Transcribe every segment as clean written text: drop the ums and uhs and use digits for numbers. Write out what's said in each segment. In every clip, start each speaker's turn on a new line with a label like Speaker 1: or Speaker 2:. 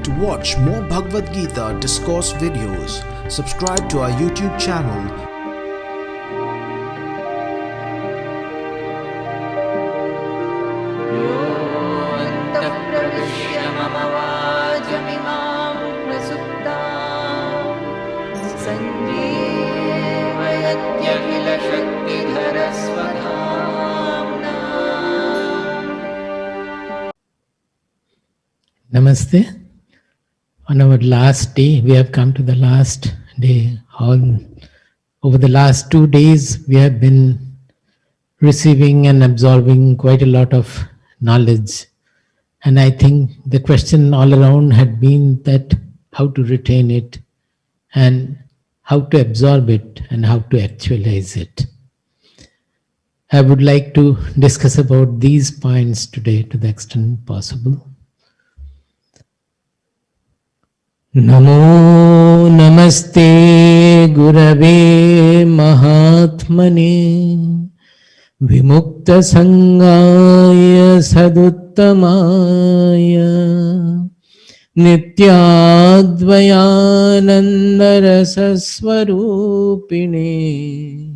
Speaker 1: To watch more Bhagavad Gita discourse videos, subscribe to our YouTube channel.
Speaker 2: Namaste. On our last day, we have come to the last day. Over the last 2 days, we have been receiving and absorbing quite a lot of knowledge. And I think the question all around had been that how to retain it and how to absorb it and how to actualize it. I would like to discuss about these points today to the extent possible. Namo Namaste Gurave Mahatmane Vimukta Sangaya Saduttamaya Nityadvayananda Rasaswarupine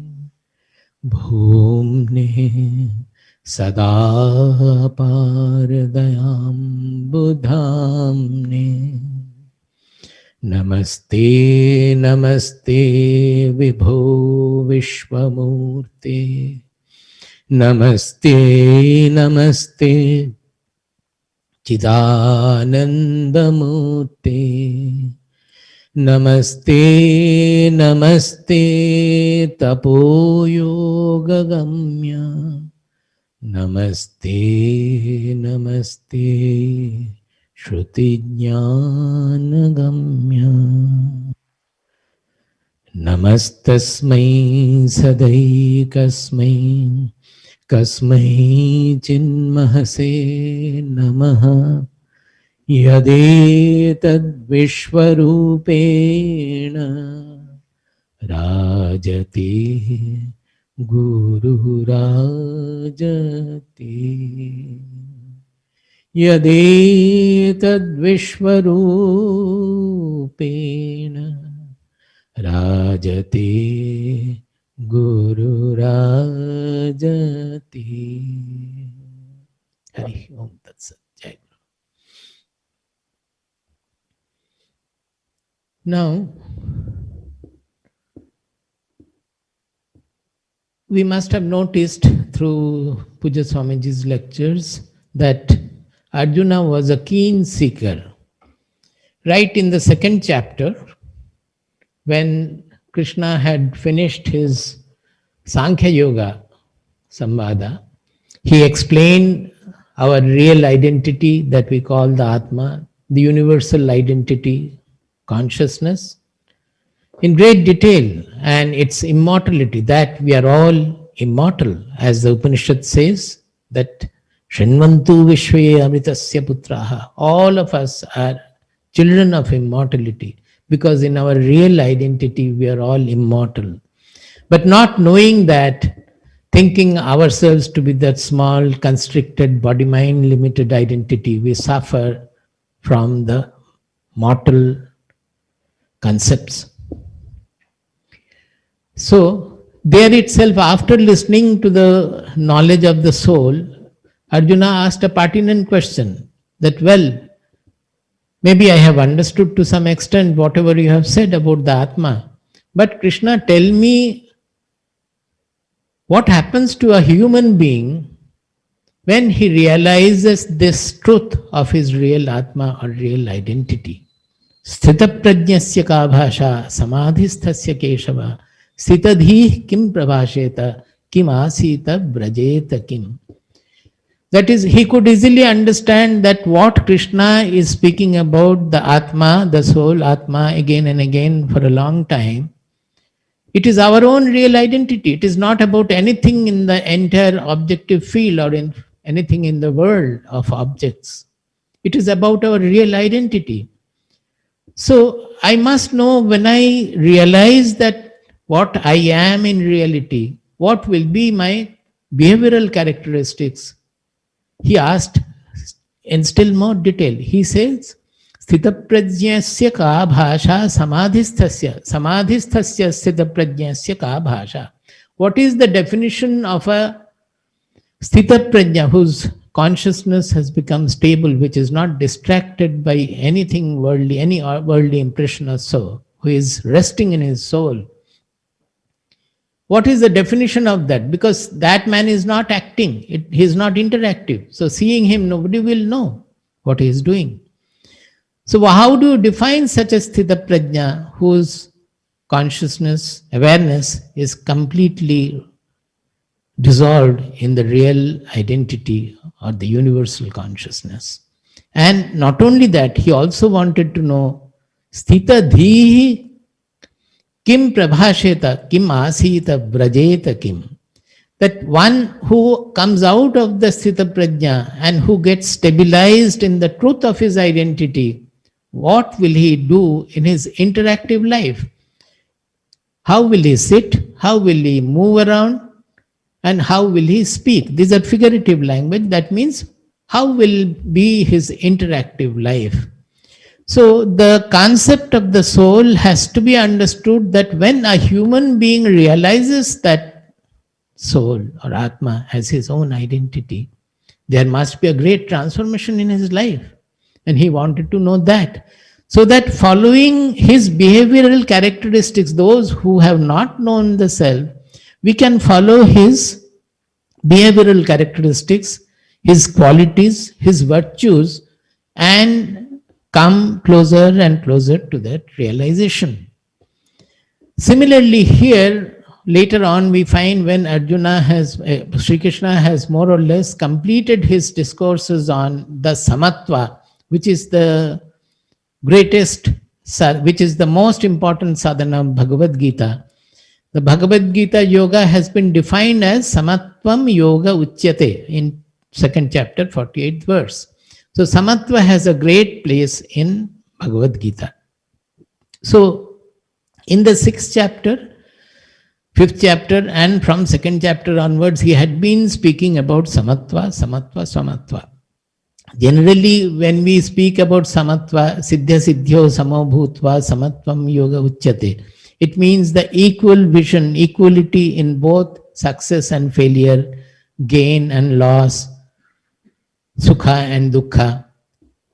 Speaker 2: Bhumne Sada Paradayam Buddhamne Namaste, Namaste, Vibho Vishwamurte. Namaste, Namaste, Chidanandamurte. Namaste, Namaste, Tapoyogagamya. Namaste, Namaste, Shruti Jnanagamya. Namastasmai Sadaikasmai Kasmai Chinmahase Namaha Yadetad Vishwarupena Rajati Guru Rajati Yadetad Vishwarupena Rajati Guru Rajati. Hari Om Tat Sat. Jai Guru. Now, we must have noticed through Puja Swamiji's lectures that Arjuna was a keen seeker. Right in the second chapter, when Krishna had finished his Sankhya Yoga Samvada, he explained our real identity that we call the Atma, the universal identity, consciousness, in great detail, and its immortality, that we are all immortal, as the Upanishad says, that Shinvantu Vishwe Amritasya Putraha. All of us are children of immortality because in our real identity we are all immortal. But not knowing that, thinking ourselves to be that small, constricted, body-mind limited identity, we suffer from the mortal concepts. So, there itself, after listening to the knowledge of the soul, Arjuna asked a pertinent question that, well, maybe I have understood to some extent whatever you have said about the Atma, but Krishna, tell me what happens to a human being when he realizes this truth of his real Atma or real identity. Sthita prajnasya ka bhasha samadhisthasya keshava sthitadhi kim prabhasheta kim asita brajeta kim. That is, he could easily understand that what Krishna is speaking about, the Atma, the soul, Atma, again and again for a long time, it is our own real identity. It is not about anything in the entire objective field or in anything in the world of objects. It is about our real identity. So I must know, when I realize that what I am in reality, what will be my behavioral characteristics. He asked in still more detail. He says, स्थितप्रज्ञस्य का भाषा समाधिस्थस्य स्थितप्रज्ञस्य का भाषा. What is the definition of a sthita prajna whose consciousness has become stable, which is not distracted by anything worldly, any worldly impression or so, who is resting in his soul? What is the definition of that? Because that man is not acting, he is not interactive. So seeing him, nobody will know what he is doing. So how do you define such a sthita prajna whose consciousness, awareness is completely dissolved in the real identity or the universal consciousness? And not only that, he also wanted to know sthita dhihi kim prabhasheta kim asita brajeta kim. That one who comes out of the sthita prajna and who gets stabilized in the truth of his identity, what will he do in his interactive life? How will he sit? How will he move around? And how will he speak? These are figurative language. That means how will be his interactive life? So the concept of the soul has to be understood that when a human being realizes that soul or Atma has his own identity, there must be a great transformation in his life. And he wanted to know that. So that following his behavioral characteristics, those who have not known the self, we can follow his behavioral characteristics, his qualities, his virtues, and come closer and closer to that realization. Similarly, here, later on, we find when Sri Krishna has more or less completed his discourses on the samatva, which is the greatest, which is the most important sadhana of Bhagavad Gita. The Bhagavad Gita yoga has been defined as samatvam yoga uchyate in 2nd chapter, 48th verse. So samatva has a great place in Bhagavad Gita. So in the 6th chapter, 5th chapter, and from 2nd chapter onwards, he had been speaking about samatva, samatva, samatva. Generally, when we speak about samatva, siddhya siddhyo samo bhutva samatvam yoga uchyate, it means the equal vision, equality in both success and failure, gain and loss, sukha and dukkha.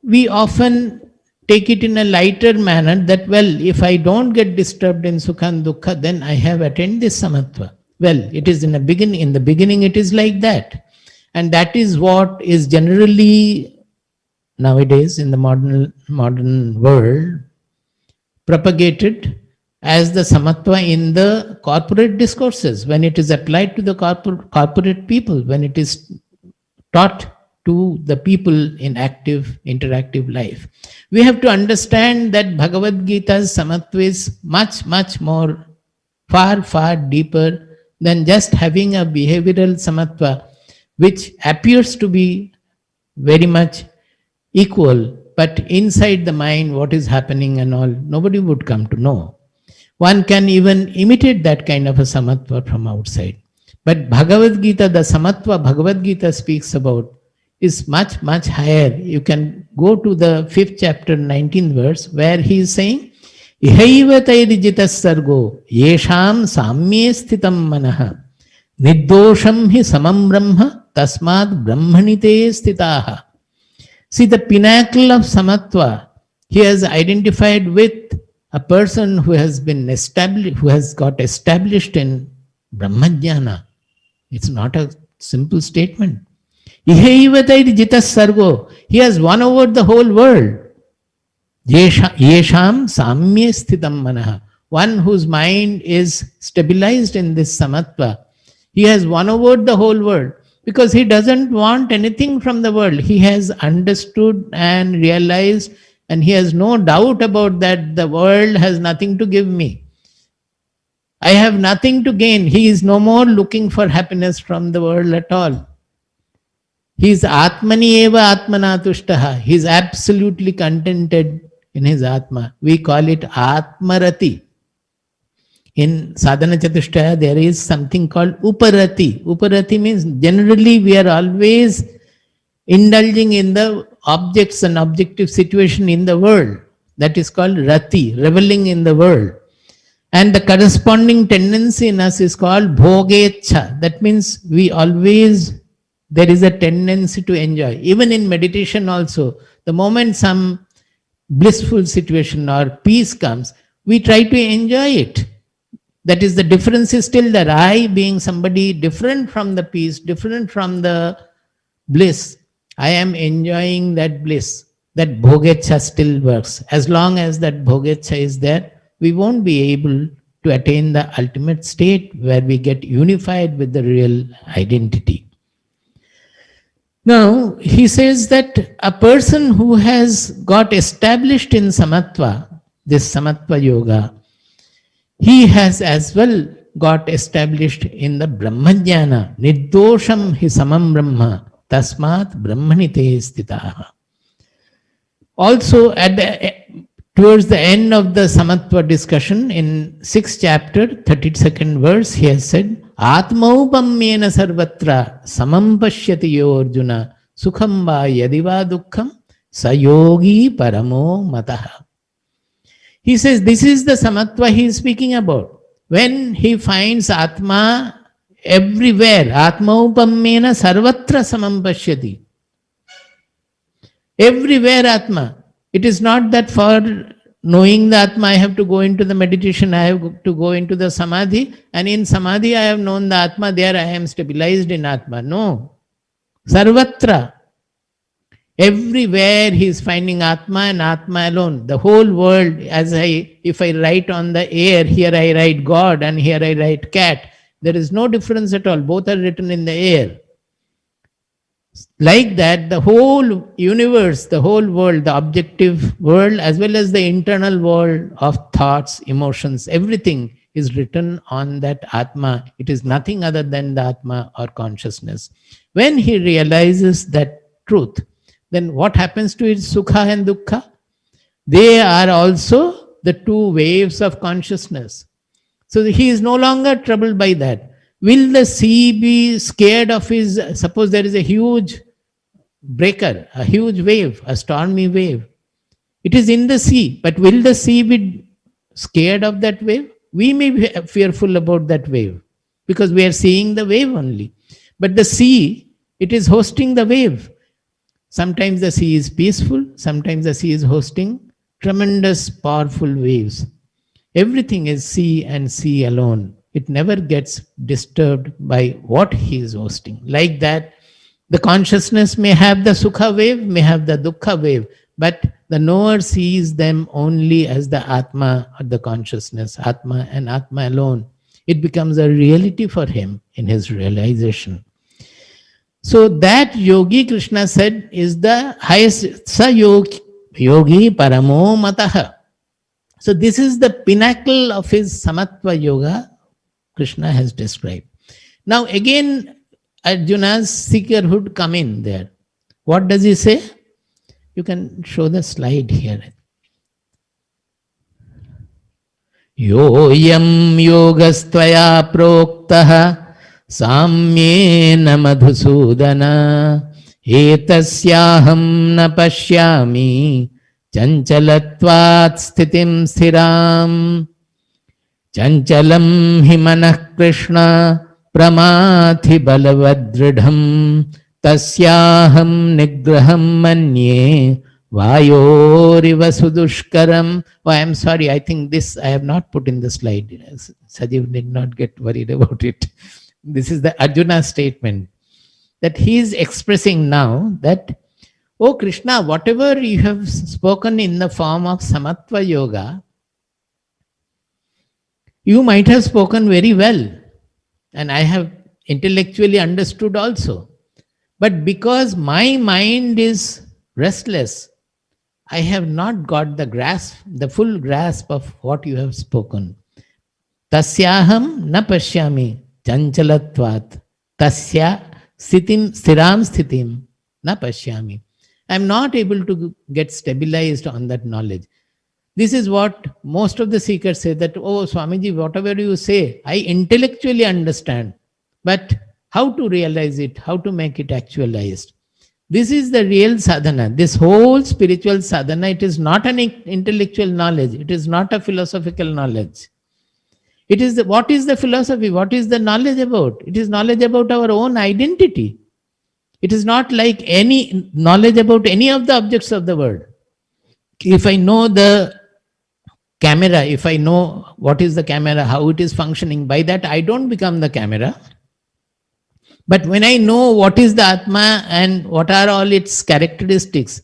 Speaker 2: We often take it in a lighter manner that, well, if I don't get disturbed in sukha and dukkha, then I have attained this samatva. Well, it is in the beginning it is like that. And that is what is generally nowadays in the modern world propagated as the samatva in the corporate discourses, when it is applied to the corporate people, when it is taught to the people in active, interactive life. We have to understand that Bhagavad Gita's samatva is much, much more, far deeper than just having a behavioral samatva, which appears to be very much equal, but inside the mind, what is happening and all, nobody would come to know. One can even imitate that kind of a samatva from outside. But Bhagavad Gita, the samatva Bhagavad Gita speaks about, is much, much higher. You can go to the 5th chapter, 19th verse, where he is saying, Ihaiva tairijitas sargo, yesham samye sthitam manaha, niddosham hi samam brahma, tasmad brahmanite stitaha. See, the pinnacle of samatva, he has identified with a person who has been established, who has got established in Brahmajnana. It's not a simple statement. Ihaivatayri jitas sargo. He has won over the whole world. Yesham samye sthitam manaha. One whose mind is stabilized in this samatva. He has won over the whole world because he doesn't want anything from the world. He has understood and realized, and he has no doubt about that the world has nothing to give me. I have nothing to gain. He is no more looking for happiness from the world at all. He is Atmani eva Atmanatushtaha. He is absolutely contented in his Atma. We call it Atmarati. In Sadhana Chatushtaya, there is something called Uparati. Uparati means generally we are always indulging in the objects and objective situation in the world. That is called rati, reveling in the world. And the corresponding tendency in us is called bhogecha. That means there is a tendency to enjoy. Even in meditation also, the moment some blissful situation or peace comes, we try to enjoy it. That is, the difference is still there. I, being somebody different from the peace, different from the bliss, I am enjoying that bliss. That bhogecha still works. As long as that bhogecha is there, we won't be able to attain the ultimate state where we get unified with the real identity. Now, he says that a person who has got established in samatva, this samatva yoga, he has as well got established in the brahmajnana, nirdosham hi samam brahma, tasmat brahmanite stitaha. Also, towards the end of the samatva discussion, in 6th chapter, 32nd verse, he has said, Atmaupamyena sarvatra samam pashyati yo Arjuna sukham va yadiva dukkham sayogi paramo mataha. He says this is the samatva he is speaking about. When he finds Atma everywhere, Atmaupamyena sarvatra samam pashyati. Everywhere Atma. It is not that for knowing the Atma I have to go into the meditation, I have to go into the Samadhi, and in Samadhi I have known the Atma, there I am stabilized in Atma. No. Sarvatra. Everywhere he is finding Atma and Atma alone. The whole world, if I write on the air, here I write God and here I write cat. There is no difference at all. Both are written in the air. Like that, the whole universe, the whole world, the objective world, as well as the internal world of thoughts, emotions, everything is written on that Atma. It is nothing other than the Atma or consciousness. When he realizes that truth, then what happens to his Sukha and Dukkha? They are also the two waves of consciousness. So he is no longer troubled by that. Will the sea be scared of suppose there is a huge breaker, a huge wave, a stormy wave. It is in the sea, but will the sea be scared of that wave? We may be fearful about that wave because we are seeing the wave only. But the sea, it is hosting the wave. Sometimes the sea is peaceful, sometimes the sea is hosting tremendous, powerful waves. Everything is sea and sea alone. It never gets disturbed by what he is hosting. Like that, the consciousness may have the Sukha wave, may have the Dukkha wave, but the knower sees them only as the Atma or the consciousness, Atma and Atma alone. It becomes a reality for him in his realization. So that yogi, Krishna said, is the highest, sa yogi paramo mataha. So this is the pinnacle of his samatva yoga Krishna has described. Now again, Arjuna's seekerhood come in there. What does he say? You can show the slide here. Yoyam yogastvaya proktaha samyena madhusudana etasyaham na pashyami chanchalatvat sthitim sthiram chanchalam hi manah krishna pramathi balavadridham tasyaham nigraham manye vayoriva sudushkaram. Oh, I am sorry, I think this I have not put in the slide. Sajiv did not get worried about it. This is the Arjuna statement that he is expressing now that, oh Krishna, whatever you have spoken in the form of Samatva Yoga, you might have spoken very well, and I have intellectually understood also. But because my mind is restless, I have not got the grasp, the full grasp of what you have spoken. Tasyaham na pashyami chanchalatvat tasya stiram sthitim na pashyami. I am not able to get stabilized on that knowledge. This is what most of the seekers say, that, oh Swamiji, whatever you say, I intellectually understand, but how to realize it, how to make it actualized? This is the real sadhana. This whole spiritual sadhana, it is not an intellectual knowledge. It is not a philosophical knowledge. It is what is the philosophy? What is the knowledge about? It is knowledge about our own identity. It is not like any knowledge about any of the objects of the world. If I know the camera, if I know what is the camera, how it is functioning, by that I don't become the camera. But when I know what is the Atma and what are all its characteristics,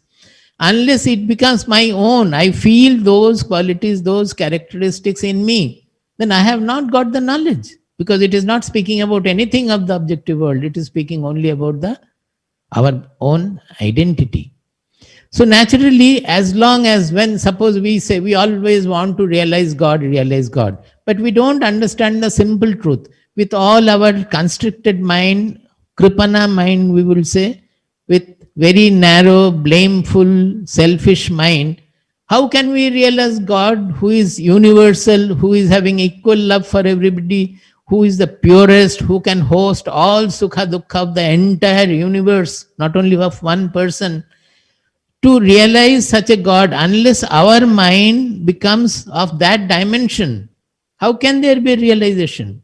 Speaker 2: unless it becomes my own, I feel those qualities, those characteristics in me, then I have not got the knowledge, because it is not speaking about anything of the objective world. It is speaking only about our own identity. So naturally, as long as when suppose we say we always want to realize God, but we don't understand the simple truth. With all our constricted mind, kripana mind, we will say, with very narrow, blameful, selfish mind, how can we realize God who is universal, who is having equal love for everybody, who is the purest, who can host all sukha dukkha of the entire universe, not only of one person? To realize such a God, unless our mind becomes of that dimension, how can there be realization?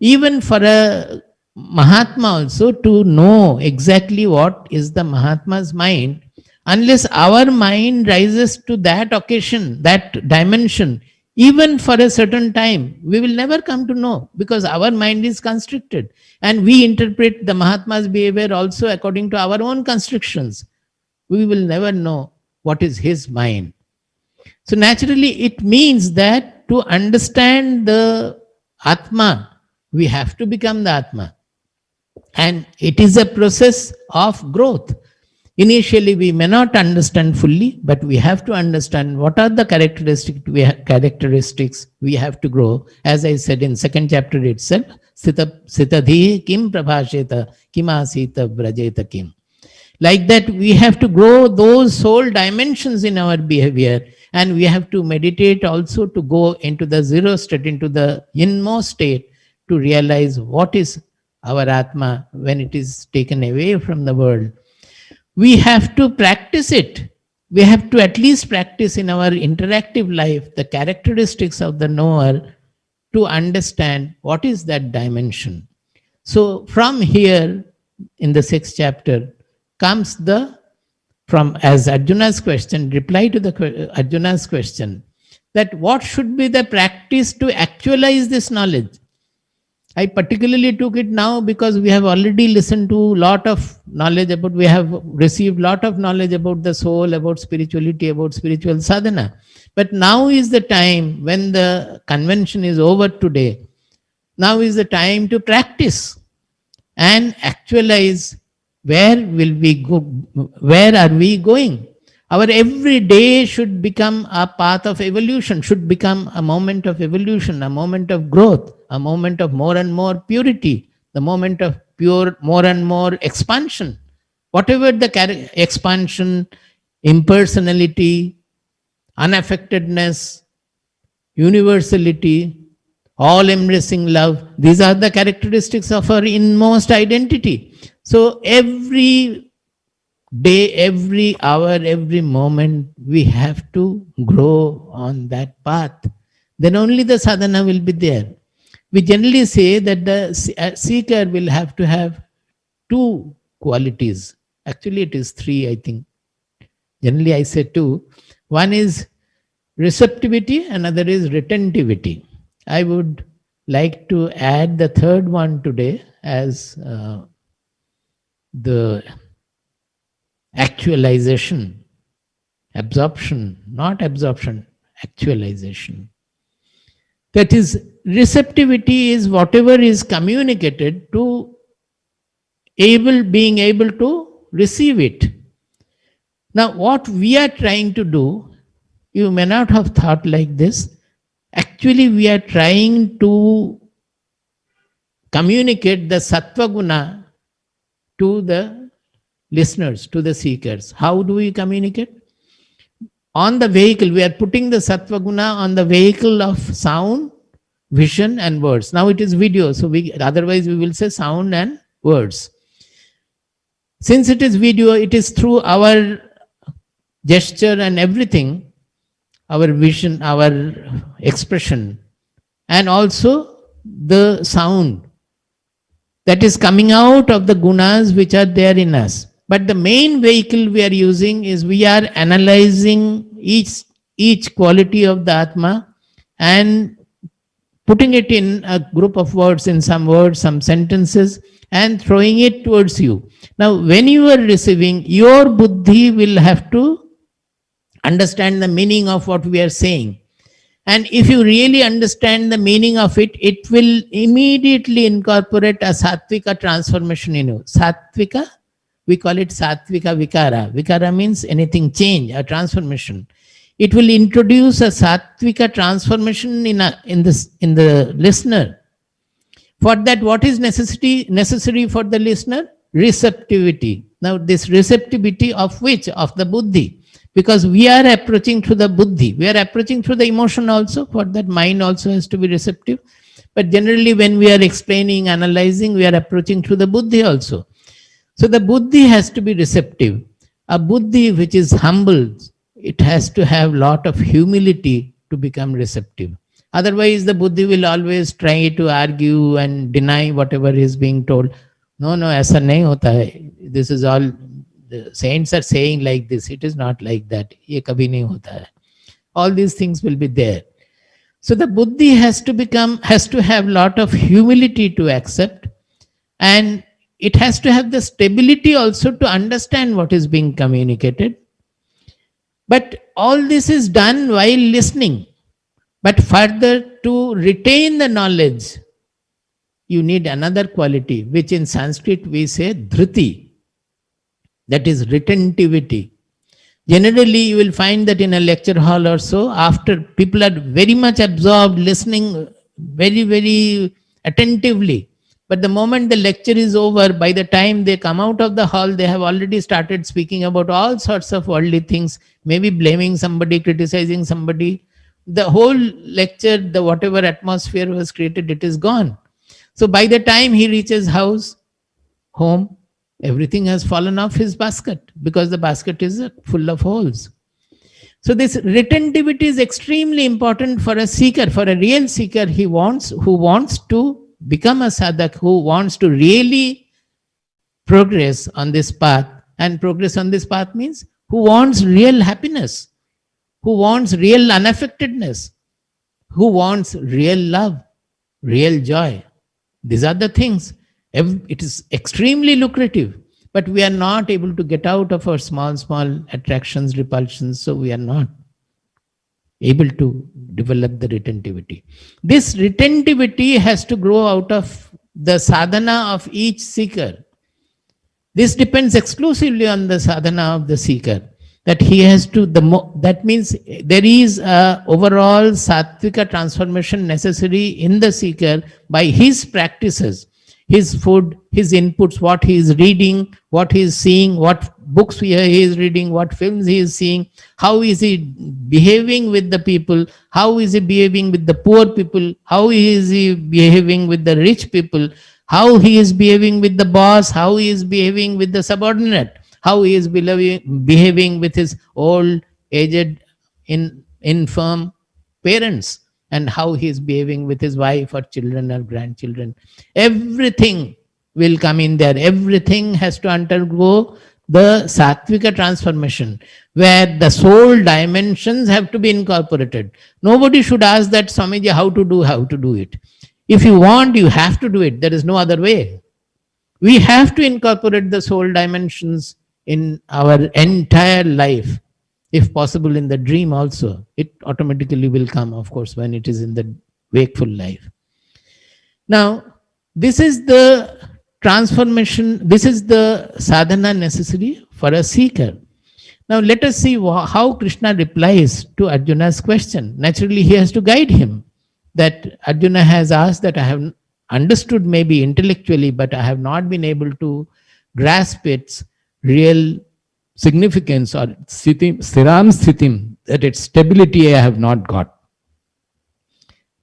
Speaker 2: Even for a Mahatma also, to know exactly what is the Mahatma's mind, unless our mind rises to that occasion, that dimension, even for a certain time, we will never come to know, because our mind is constricted. And we interpret the Mahatma's behavior also according to our own constrictions. We will never know what is his mind. So naturally, it means that to understand the Atma, we have to become the Atma. And it is a process of growth. Initially, we may not understand fully, but we have to understand what are the characteristics we have to grow. As I said in second chapter itself, Sitadhi kim prabhasheta kim asita brajeta kim. Like that, we have to grow those soul dimensions in our behavior, and we have to meditate also to go into the zero state, into the inmost state, to realize what is our Atma when it is taken away from the world. We have to practice it. We have to at least practice in our interactive life the characteristics of the knower to understand what is that dimension. So from here, in the sixth chapter, comes from as Arjuna's question, reply to the Arjuna's question, that what should be the practice to actualize this knowledge. I particularly took it now because we have already listened to a lot of knowledge about, we have received a lot of knowledge about the soul, about spirituality, about spiritual sadhana. But now is the time when the convention is over today. Now is the time to practice and actualize where will we go, where are we going. Our every day should become a path of evolution, should become a moment of evolution, a moment of growth, a moment of more and more purity, the moment of pure, more and more expansion. Whatever the expansion, impersonality, unaffectedness, universality, all embracing love, these are the characteristics of our inmost identity. So every day, every hour, every moment, we have to grow on that path. Then only the sadhana will be there. We generally say that the seeker will have to have two qualities. Actually, it is three, I think. Generally, I say two. One is receptivity, another is retentivity. I would like to add the third one today as the actualization, absorption, not absorption, actualization. That is, receptivity is whatever is communicated to being able to receive it. Now, what we are trying to do, you may not have thought like this. Actually, we are trying to communicate the sattva guna to the listeners, to the seekers. How do we communicate? On the vehicle, we are putting the sattva guna on the vehicle of sound, vision and words. Now it is video, so otherwise we will say sound and words. Since it is video, it is through our gesture and everything, our vision, our expression, and also the sound that is coming out of the gunas which are there in us. But the main vehicle we are using is we are analyzing each quality of the Atma and putting it in a group of words, in some words, some sentences, and throwing it towards you. Now, when you are receiving, your buddhi will have to understand the meaning of what we are saying. And if you really understand the meaning of it, it will immediately incorporate a sattvika transformation in you. Sattvika, we call it sattvika vikara. Vikara means anything change, a transformation. It will introduce a sattvika transformation in the listener. For that, what is necessary for the listener? Receptivity. Now, this receptivity of which? Of the buddhi. Because we are approaching through the buddhi. We are approaching through the emotion also. For that, mind also has to be receptive. But generally, when we are explaining, analyzing, we are approaching through the buddhi also. So the buddhi has to be receptive. A buddhi which is humble, it has to have lot of humility to become receptive. Otherwise, the buddhi will always try to argue and deny whatever is being told. No, aisa nahi hota hai. This is all, the saints are saying like this. It is not like that. Ye kabhi nahi hota hai. All these things will be there. So the buddhi has to have lot of humility to accept, and it has to have the stability also to understand what is being communicated. But all this is done while listening. But further, to retain the knowledge, you need another quality, which in Sanskrit we say dhriti. That is retentivity. Generally, you will find that in a lecture hall or so, after people are very much absorbed, listening very, very attentively. But the moment the lecture is over, by the time they come out of the hall, they have already started speaking about all sorts of worldly things, maybe blaming somebody, criticizing somebody. The whole lecture, the whatever atmosphere was created, it is gone. So by the time he reaches home, everything has fallen off his basket because the basket is full of holes. So this retentivity is extremely important for a seeker, for a real seeker who wants to become a sadhak, who wants to really progress on this path. And progress on this path means who wants real happiness, who wants real unaffectedness, who wants real love, real joy. These are the things. It is extremely lucrative, but we are not able to get out of our small attractions, repulsions, so we are not able to develop the retentivity. This retentivity has to grow out of the sadhana of each seeker. This depends exclusively on the sadhana of the seeker. That he has to, that means there is a overall sattvika transformation necessary in the seeker by his practices, his food, his inputs, what he is reading, what he is seeing, what books he is reading, what films he is seeing, how is he behaving with the people, how is he behaving with the poor people, how is he behaving with the rich people, how he is behaving with the boss, how he is behaving with the subordinate, how he is behaving with his old, aged, infirm parents, and how he is behaving with his wife or children or grandchildren. Everything will come in there. Everything has to undergo the sattvika transformation, where the soul dimensions have to be incorporated. Nobody should ask that, Swamiji, how to do it. If you want, you have to do it. There is no other way. We have to incorporate the soul dimensions in our entire life. If possible, in the dream also. It automatically will come, of course, when it is in the wakeful life. Now, this is the transformation, this is the sadhana necessary for a seeker. Now, let us see how Krishna replies to Arjuna's question. Naturally, he has to guide him. That Arjuna has asked that I have understood maybe intellectually, but I have not been able to grasp its real significance or stiram sthitim, that its stability I have not got.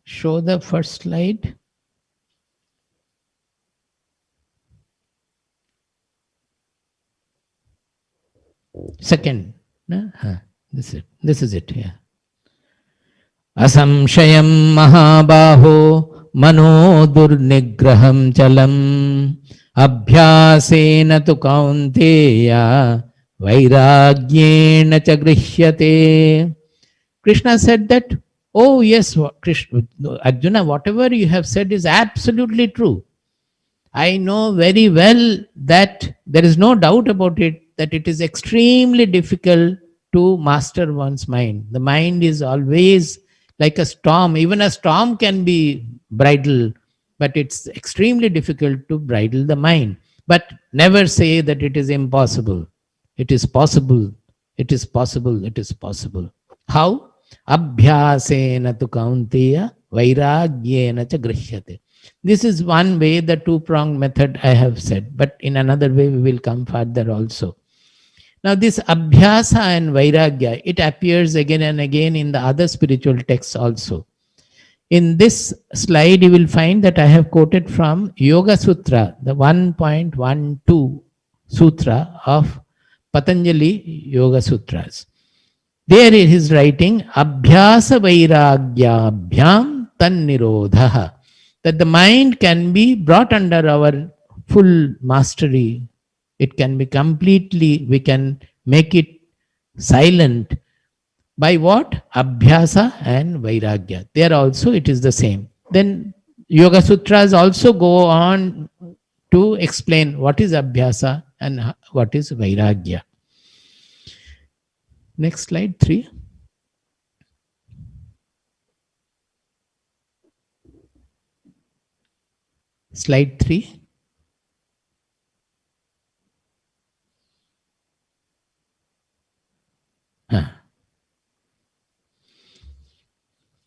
Speaker 2: Show the first slide. Second. No? This is it. Yeah. Asamshayam mahabaho mano durnigraham chalam abhyasena tu kaunteya vairagyena cha grihyate. Krishna said that, oh yes, Krishna, Arjuna, whatever you have said is absolutely true. I know very well that there is no doubt about it, that it is extremely difficult to master one's mind. The mind is always like a storm. Even a storm can be bridled, but it's extremely difficult to bridle the mind. But never say that it is impossible. It is possible. It is possible. It is possible. How? Abhyasena tu kaunteya vairagyena cha grihyate. This is one way, the two-pronged method I have said, but in another way we will come further also. Now this abhyasa and vairagya, it appears again and again in the other spiritual texts also. In this slide you will find that I have quoted from Yoga Sutra, the 1.12 sutra of Patanjali Yoga Sutras. There he is writing, Abhyasa vairagyabhyam tan nirodha, that the mind can be brought under our full mastery. It can be completely, we can make it silent by what? Abhyasa and vairagya. There also it is the same. Then Yoga Sutras also go on to explain what is abhyasa and what is vairagya. Next slide, 3. Slide 3.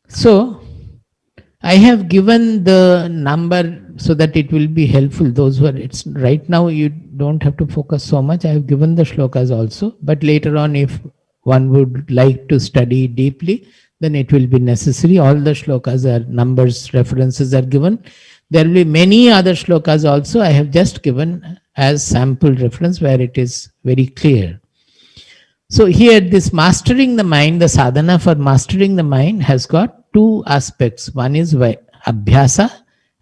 Speaker 2: So, I have given the number so that it will be helpful. Those who are, it's right now you don't have to focus so much. I have given the shlokas also, but later on if one would like to study deeply, then it will be necessary. All the shlokas are numbers, references are given. There will be many other shlokas also. I have just given as sample reference where it is very clear. So here this mastering the mind, the sadhana for mastering the mind has got two aspects. One is abhyasa,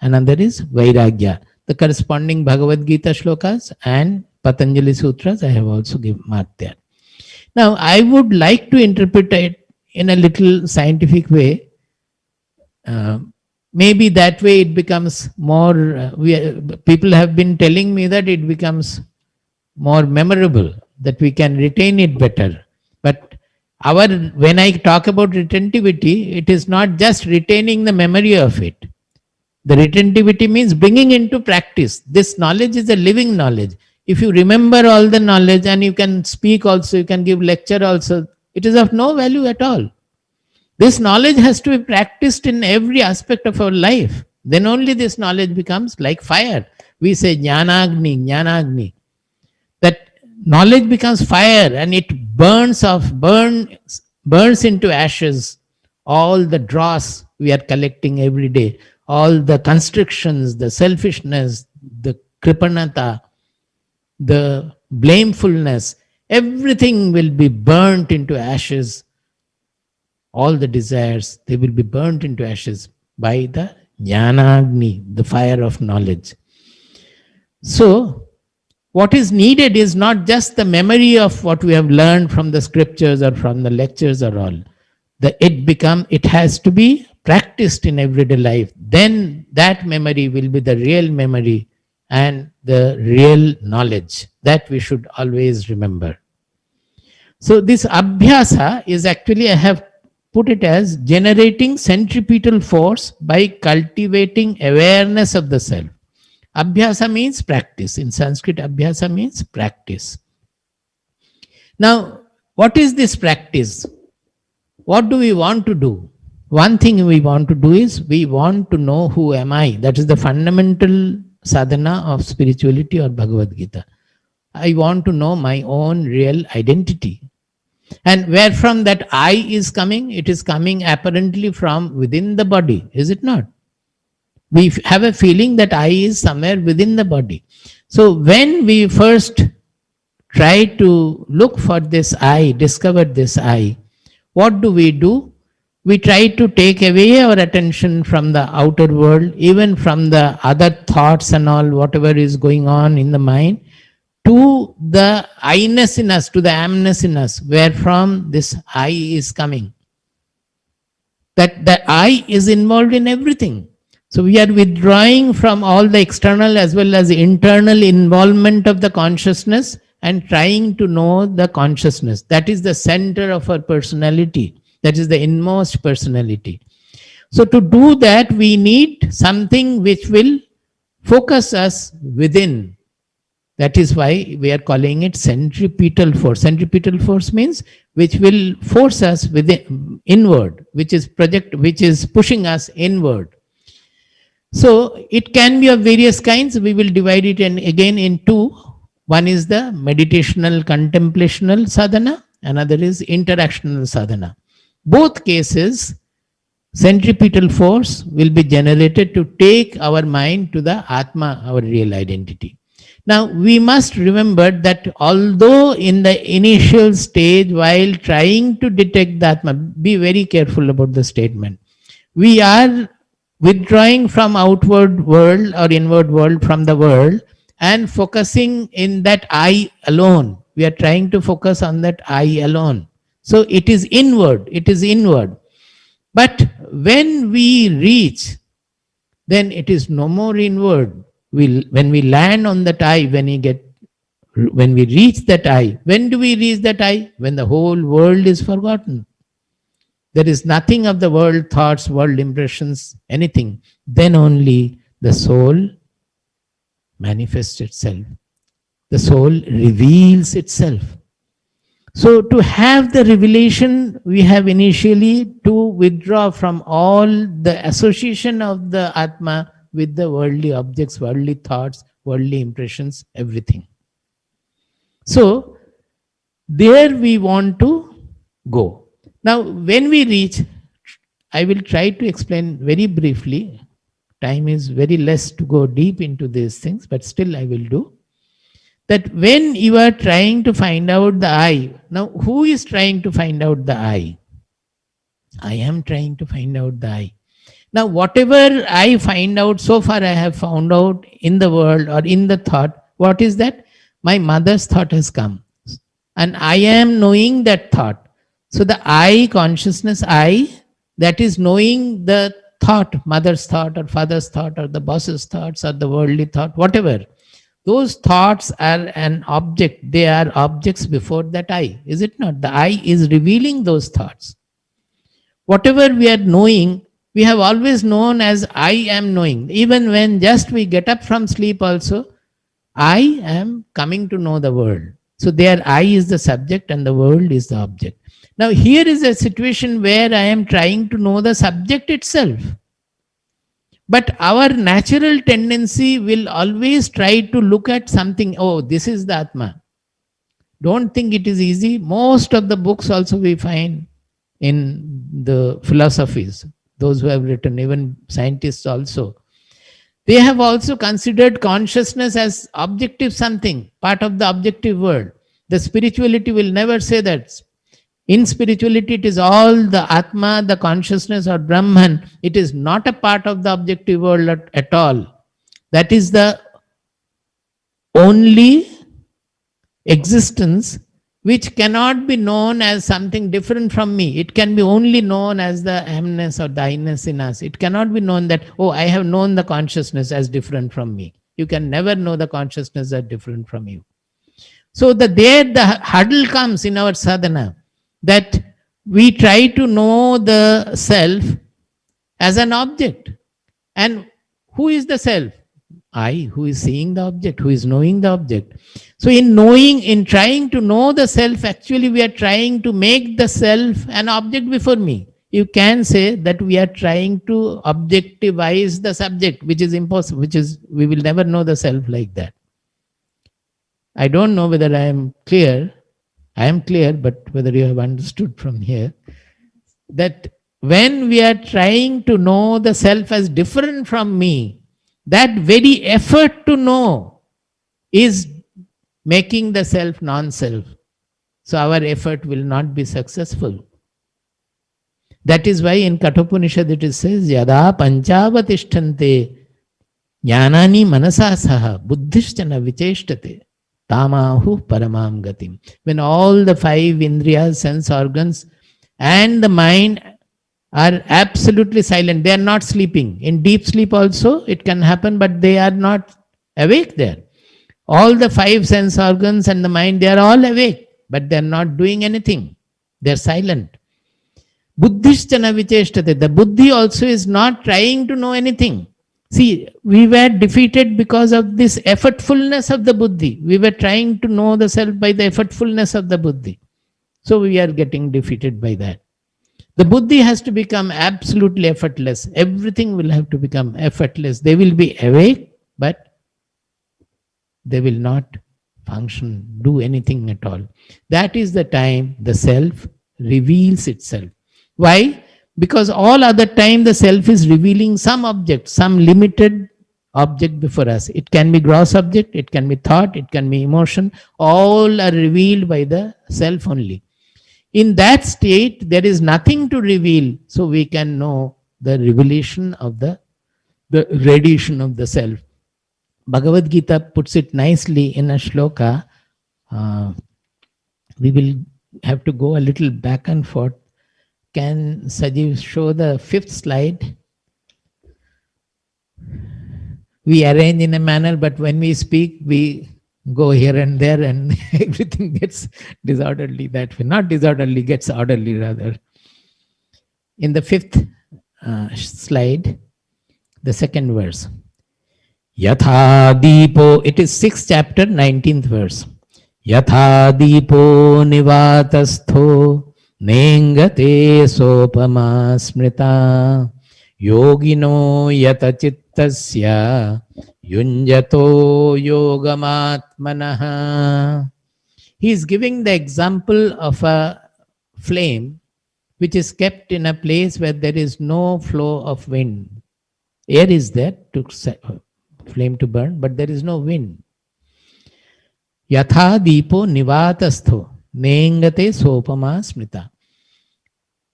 Speaker 2: another is vairagya. The corresponding Bhagavad Gita shlokas and Patanjali Sutras I have also marked there. Now I would like to interpret it in a little scientific way. Maybe that way it becomes more, people have been telling me that it becomes more memorable, that we can retain it better. But when I talk about retentivity, it is not just retaining the memory of it. The retentivity means bringing into practice. This knowledge is a living knowledge. If you remember all the knowledge and you can speak also, you can give lecture also, it is of no value at all. This knowledge has to be practiced in every aspect of our life. Then only this knowledge becomes like fire. We say jnanagni, jnanagni. That knowledge becomes fire and it burns into ashes all the dross we are collecting every day, all the constrictions, the selfishness, the kripanata, the blamefulness, everything will be burnt into ashes. All the desires, they will be burnt into ashes by the jnanagni, the fire of knowledge. So, what is needed is not just the memory of what we have learned from the scriptures or from the lectures or all. It has to be practiced in everyday life. Then that memory will be the real memory and the real knowledge that we should always remember. So this abhyasa is actually, I have put it as generating centripetal force by cultivating awareness of the self. Abhyasa means practice. In Sanskrit, abhyasa means practice. Now, what is this practice? What do we want to do? One thing we want to do is we want to know who am I. That is the fundamental sadhana of spirituality or Bhagavad Gita. I want to know my own real identity. And where from that I is coming? It is coming apparently from within the body, is it not? We have a feeling that I is somewhere within the body. So when we first try to look for this I, discover this I, what do? We try to take away our attention from the outer world, even from the other thoughts and all, whatever is going on in the mind, to the I-ness in us, to the am-ness in us, where from this I is coming. That the I is involved in everything. So we are withdrawing from all the external as well as internal involvement of the consciousness and trying to know the consciousness. That is the center of our personality. That is the inmost personality. So to do that, we need something which will focus us within. That is why we are calling it centripetal force. Centripetal force means which will force us within, inward, which is pushing us inward. So it can be of various kinds. We will divide it again in two. One is the meditational contemplational sadhana, another is interactional sadhana. Both cases, centripetal force will be generated to take our mind to the Atma, our real identity. Now, we must remember that although in the initial stage, while trying to detect the Atma, be very careful about the statement. We are withdrawing from outward world or inward world from the world and focusing in that I alone. We are trying to focus on that I alone. So it is inward, it is inward. But when we reach, then it is no more inward. When we land on that I, when we reach that I, when do we reach that I? When the whole world is forgotten. There is nothing of the world thoughts, world impressions, anything. Then only the soul manifests itself. The soul reveals itself. So to have the revelation, we have initially to withdraw from all the association of the Atma with the worldly objects, worldly thoughts, worldly impressions, everything. So there we want to go. Now when we reach, I will try to explain very briefly. Time is very less to go deep into these things, but still I will do. That when you are trying to find out the I, now who is trying to find out the I? I am trying to find out the I. Now whatever I find out, so far I have found out in the world or in the thought, what is that? My mother's thought has come. And I am knowing that thought. So the I, consciousness I, that is knowing the thought, mother's thought or father's thought or the boss's thoughts or the worldly thought, whatever. Those thoughts are an object. They are objects before that I. Is it not? The I is revealing those thoughts. Whatever we are knowing, we have always known as I am knowing. Even when just we get up from sleep also, I am coming to know the world. So there I is the subject and the world is the object. Now here is a situation where I am trying to know the subject itself. But our natural tendency will always try to look at something, oh, this is the Atma. Don't think it is easy. Most of the books also we find in the philosophies, those who have written, even scientists also, they have also considered consciousness as objective something, part of the objective world. The spirituality will never say that. In spirituality, it is all the Atma, the consciousness or Brahman. It is not a part of the objective world at all. That is the only existence which cannot be known as something different from me. It can be only known as the amness or the I-ness in us. It cannot be known that, oh, I have known the consciousness as different from me. You can never know the consciousness as different from you. So there the hurdle comes in our sadhana, that we try to know the self as an object. And who is the self? I, who is seeing the object, who is knowing the object. So in trying to know the self, actually we are trying to make the self an object before me. You can say that we are trying to objectivize the subject, which is impossible, we will never know the self like that. I don't know whether I am clear. I am clear, but whether you have understood from here, that when we are trying to know the self as different from me, that very effort to know is making the self non-self. So our effort will not be successful. That is why in Kathopanishad it says, Yada panchavatishtante jnanani manasa saha buddhishchana vicheshtate tamahu paramam gatim. When all the five indriyas, sense organs, and the mind are absolutely silent, they are not sleeping. In deep sleep also it can happen, but they are not awake there. All the five sense organs and the mind, they are all awake, but they are not doing anything. They are silent. Buddhishchana vicheshtate. The buddhi also is not trying to know anything. See, we were defeated because of this effortfulness of the buddhi. We were trying to know the self by the effortfulness of the buddhi. So we are getting defeated by that. The buddhi has to become absolutely effortless. Everything will have to become effortless. They will be awake, but they will not function, do anything at all. That is the time the self reveals itself. Why? Because all other time the self is revealing some object, some limited object before us. It can be gross object, it can be thought, it can be emotion. All are revealed by the self only. In that state, there is nothing to reveal, so we can know the revelation of the radiation of the self. Bhagavad Gita puts it nicely in a shloka. We will have to go a little back and forth. Can Sajiv show the 5th slide? We arrange in a manner, but when we speak, we go here and there and everything gets disorderly that way. Not disorderly, gets orderly rather. In the 5th slide, the 2nd verse. Yatha Deepo, it is 6th chapter, 19th verse. Yatha Deepo Nivatastho Nengate Sopama Smrita Yogino Yata Chittasya Yunjato Yogamatmanaha. He is giving the example of a flame which is kept in a place where there is no flow of wind. Air is there to flame to burn, but there is no wind. Yatha Deepo Nivatastho Nengate Sopama Smrita.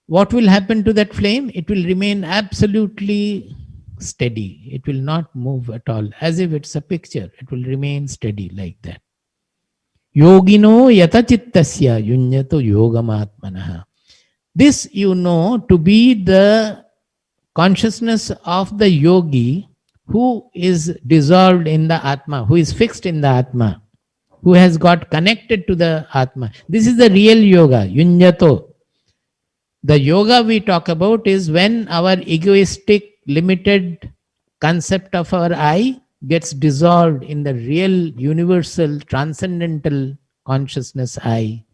Speaker 2: What will happen to that flame? It will remain absolutely steady. It will not move at all, as if it's a picture. It will remain steady like that. Yogino Yata Chittasya Yunyato Yogamatmanaha. This you know to be the consciousness of the yogi who is dissolved in the Atma, who is fixed in the Atma, who has got connected to the Atma. This is the real yoga, Yunyato. The yoga we talk about is when our egoistic, limited concept of our I gets dissolved in the real, universal, transcendental consciousness I.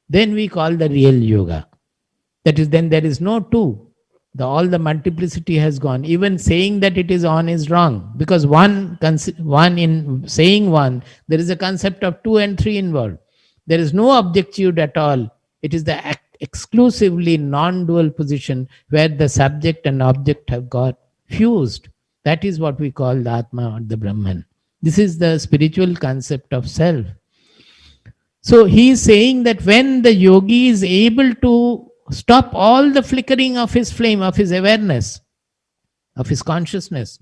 Speaker 2: Then we call the real yoga. That is, then there is no two. All the multiplicity has gone. Even saying that it is on is wrong, because one in saying one, there is a concept of 2 and 3 involved. There is no objectitude at all. It is the exclusively non-dual position where the subject and object have got fused. That is what we call the Atma or the Brahman. This is the spiritual concept of self. So he is saying that when the yogi is able to stop all the flickering of his flame, of his awareness, of his consciousness,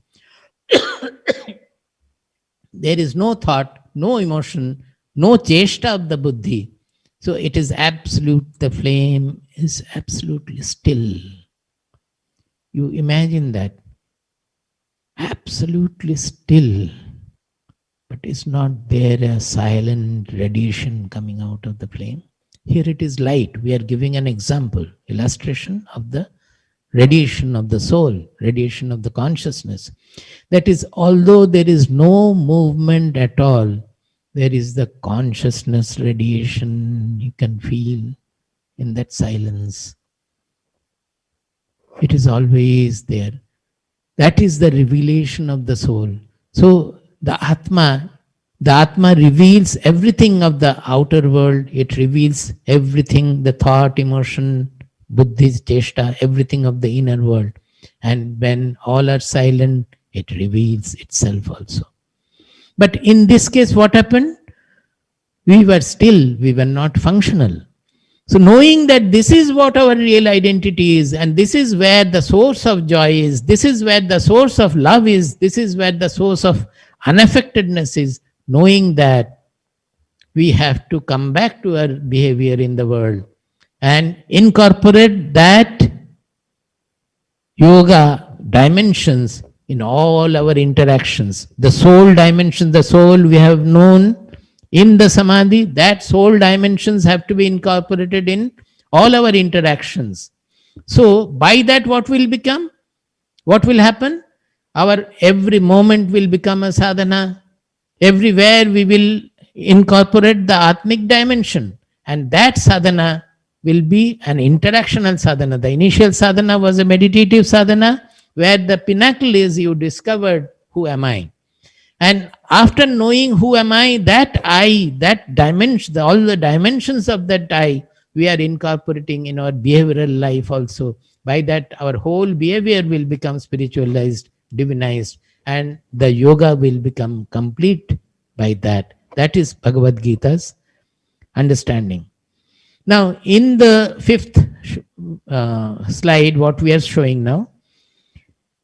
Speaker 2: there is no thought, no emotion, no cheshta of the buddhi. So it is absolute, the flame is absolutely still. You imagine that. Absolutely still. But is not there a silent radiation coming out of the flame? Here it is light. We are giving an example, illustration of the radiation of the soul, radiation of the consciousness. That is, although there is no movement at all, there is the consciousness radiation you can feel in that silence. It is always there. That is the revelation of the soul. So the Atma reveals everything of the outer world. It reveals everything, the thought, emotion, buddhi, cheshta, everything of the inner world. And when all are silent, it reveals itself also. But in this case, what happened? we were not functional. So knowing that this is what our real identity is, and this is where the source of joy is, this is where the source of love is, this is where the source of unaffectedness is, knowing that we have to come back to our behavior in the world and incorporate that yoga dimensions in all our interactions. The soul dimension, the soul we have known in the samadhi, that soul dimensions have to be incorporated in all our interactions. So by that, what will become? What will happen? Our every moment will become a sadhana. Everywhere we will incorporate the atmic dimension, and that sadhana will be an interactional sadhana. The initial sadhana was a meditative sadhana, where the pinnacle is you discovered who am I. And after knowing who am I, that dimension, all the dimensions of that I, we are incorporating in our behavioral life also. By that, our whole behavior will become spiritualized, divinized, and the yoga will become complete by that. That is Bhagavad Gita's understanding. Now, in the fifth slide, what we are showing now,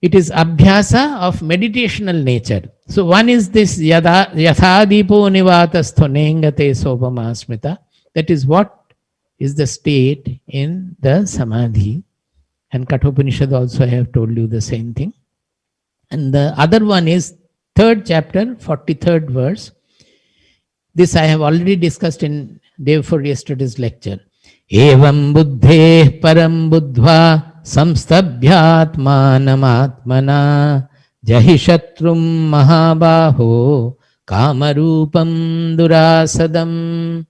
Speaker 2: it is abhyasa of meditational nature. So one is this yatha dipo nivatastho nengate sopama smita. That is what is the state in the samadhi. And Kathopanishad also I have told you the same thing. And the other one is third chapter, 43rd verse. This I have already discussed in day before yesterday's lecture. Evam buddhe param buddhva samstabhyatmanamatmana jahi shatrum mahabaho kamarupam durasadam.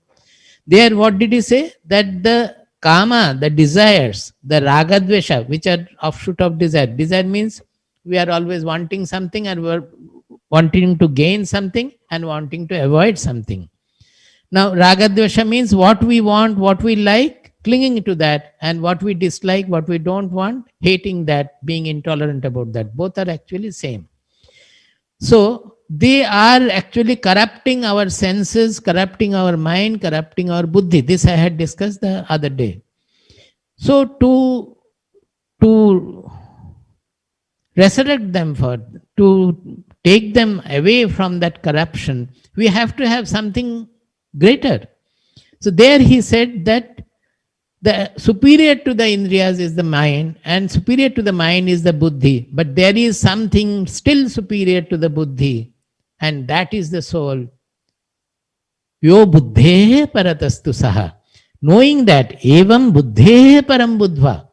Speaker 2: There what did he say? That the kama, the desires, the ragadvesha, which are offshoot of desire. Desire means we are always wanting something, and we are wanting to gain something and wanting to avoid something. Now, ragadvesha means what we want, what we like, clinging to that, and what we dislike, what we don't want, hating that, being intolerant about that. Both are actually same. So, they are actually corrupting our senses, corrupting our mind, corrupting our buddhi. This I had discussed the other day. So, to resurrect them, to take them away from that corruption, we have to have something greater. So there he said that the superior to the indriyas is the mind, and superior to the mind is the buddhi. But there is something still superior to the buddhi, and that is the soul. Yo buddhe paratastu saha. Knowing that, evam buddhe param buddhva.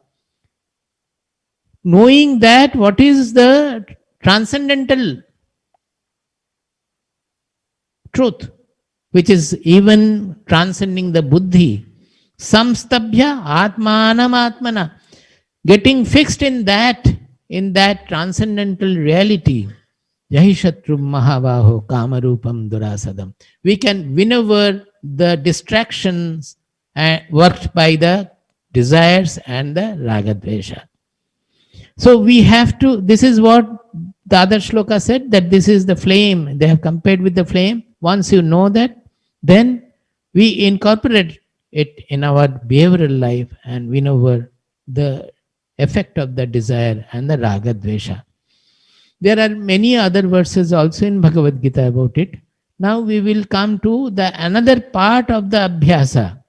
Speaker 2: Knowing that what is the transcendental truth, which is even transcending the buddhi. Samstabhya atmanam atmana. Getting fixed in that transcendental reality. Yahi shatrum mahabaho kamarupam durasadam. We can win over the distractions worked by the desires and the ragadvesha. So we have to, this is what the other shloka said, that this is the flame. They have compared with the flame. Once you know that, then we incorporate it in our behavioral life and win over the effect of the desire and the raga dvesha. There are many other verses also in Bhagavad Gita about it. Now we will come to the another part of the abhyasa.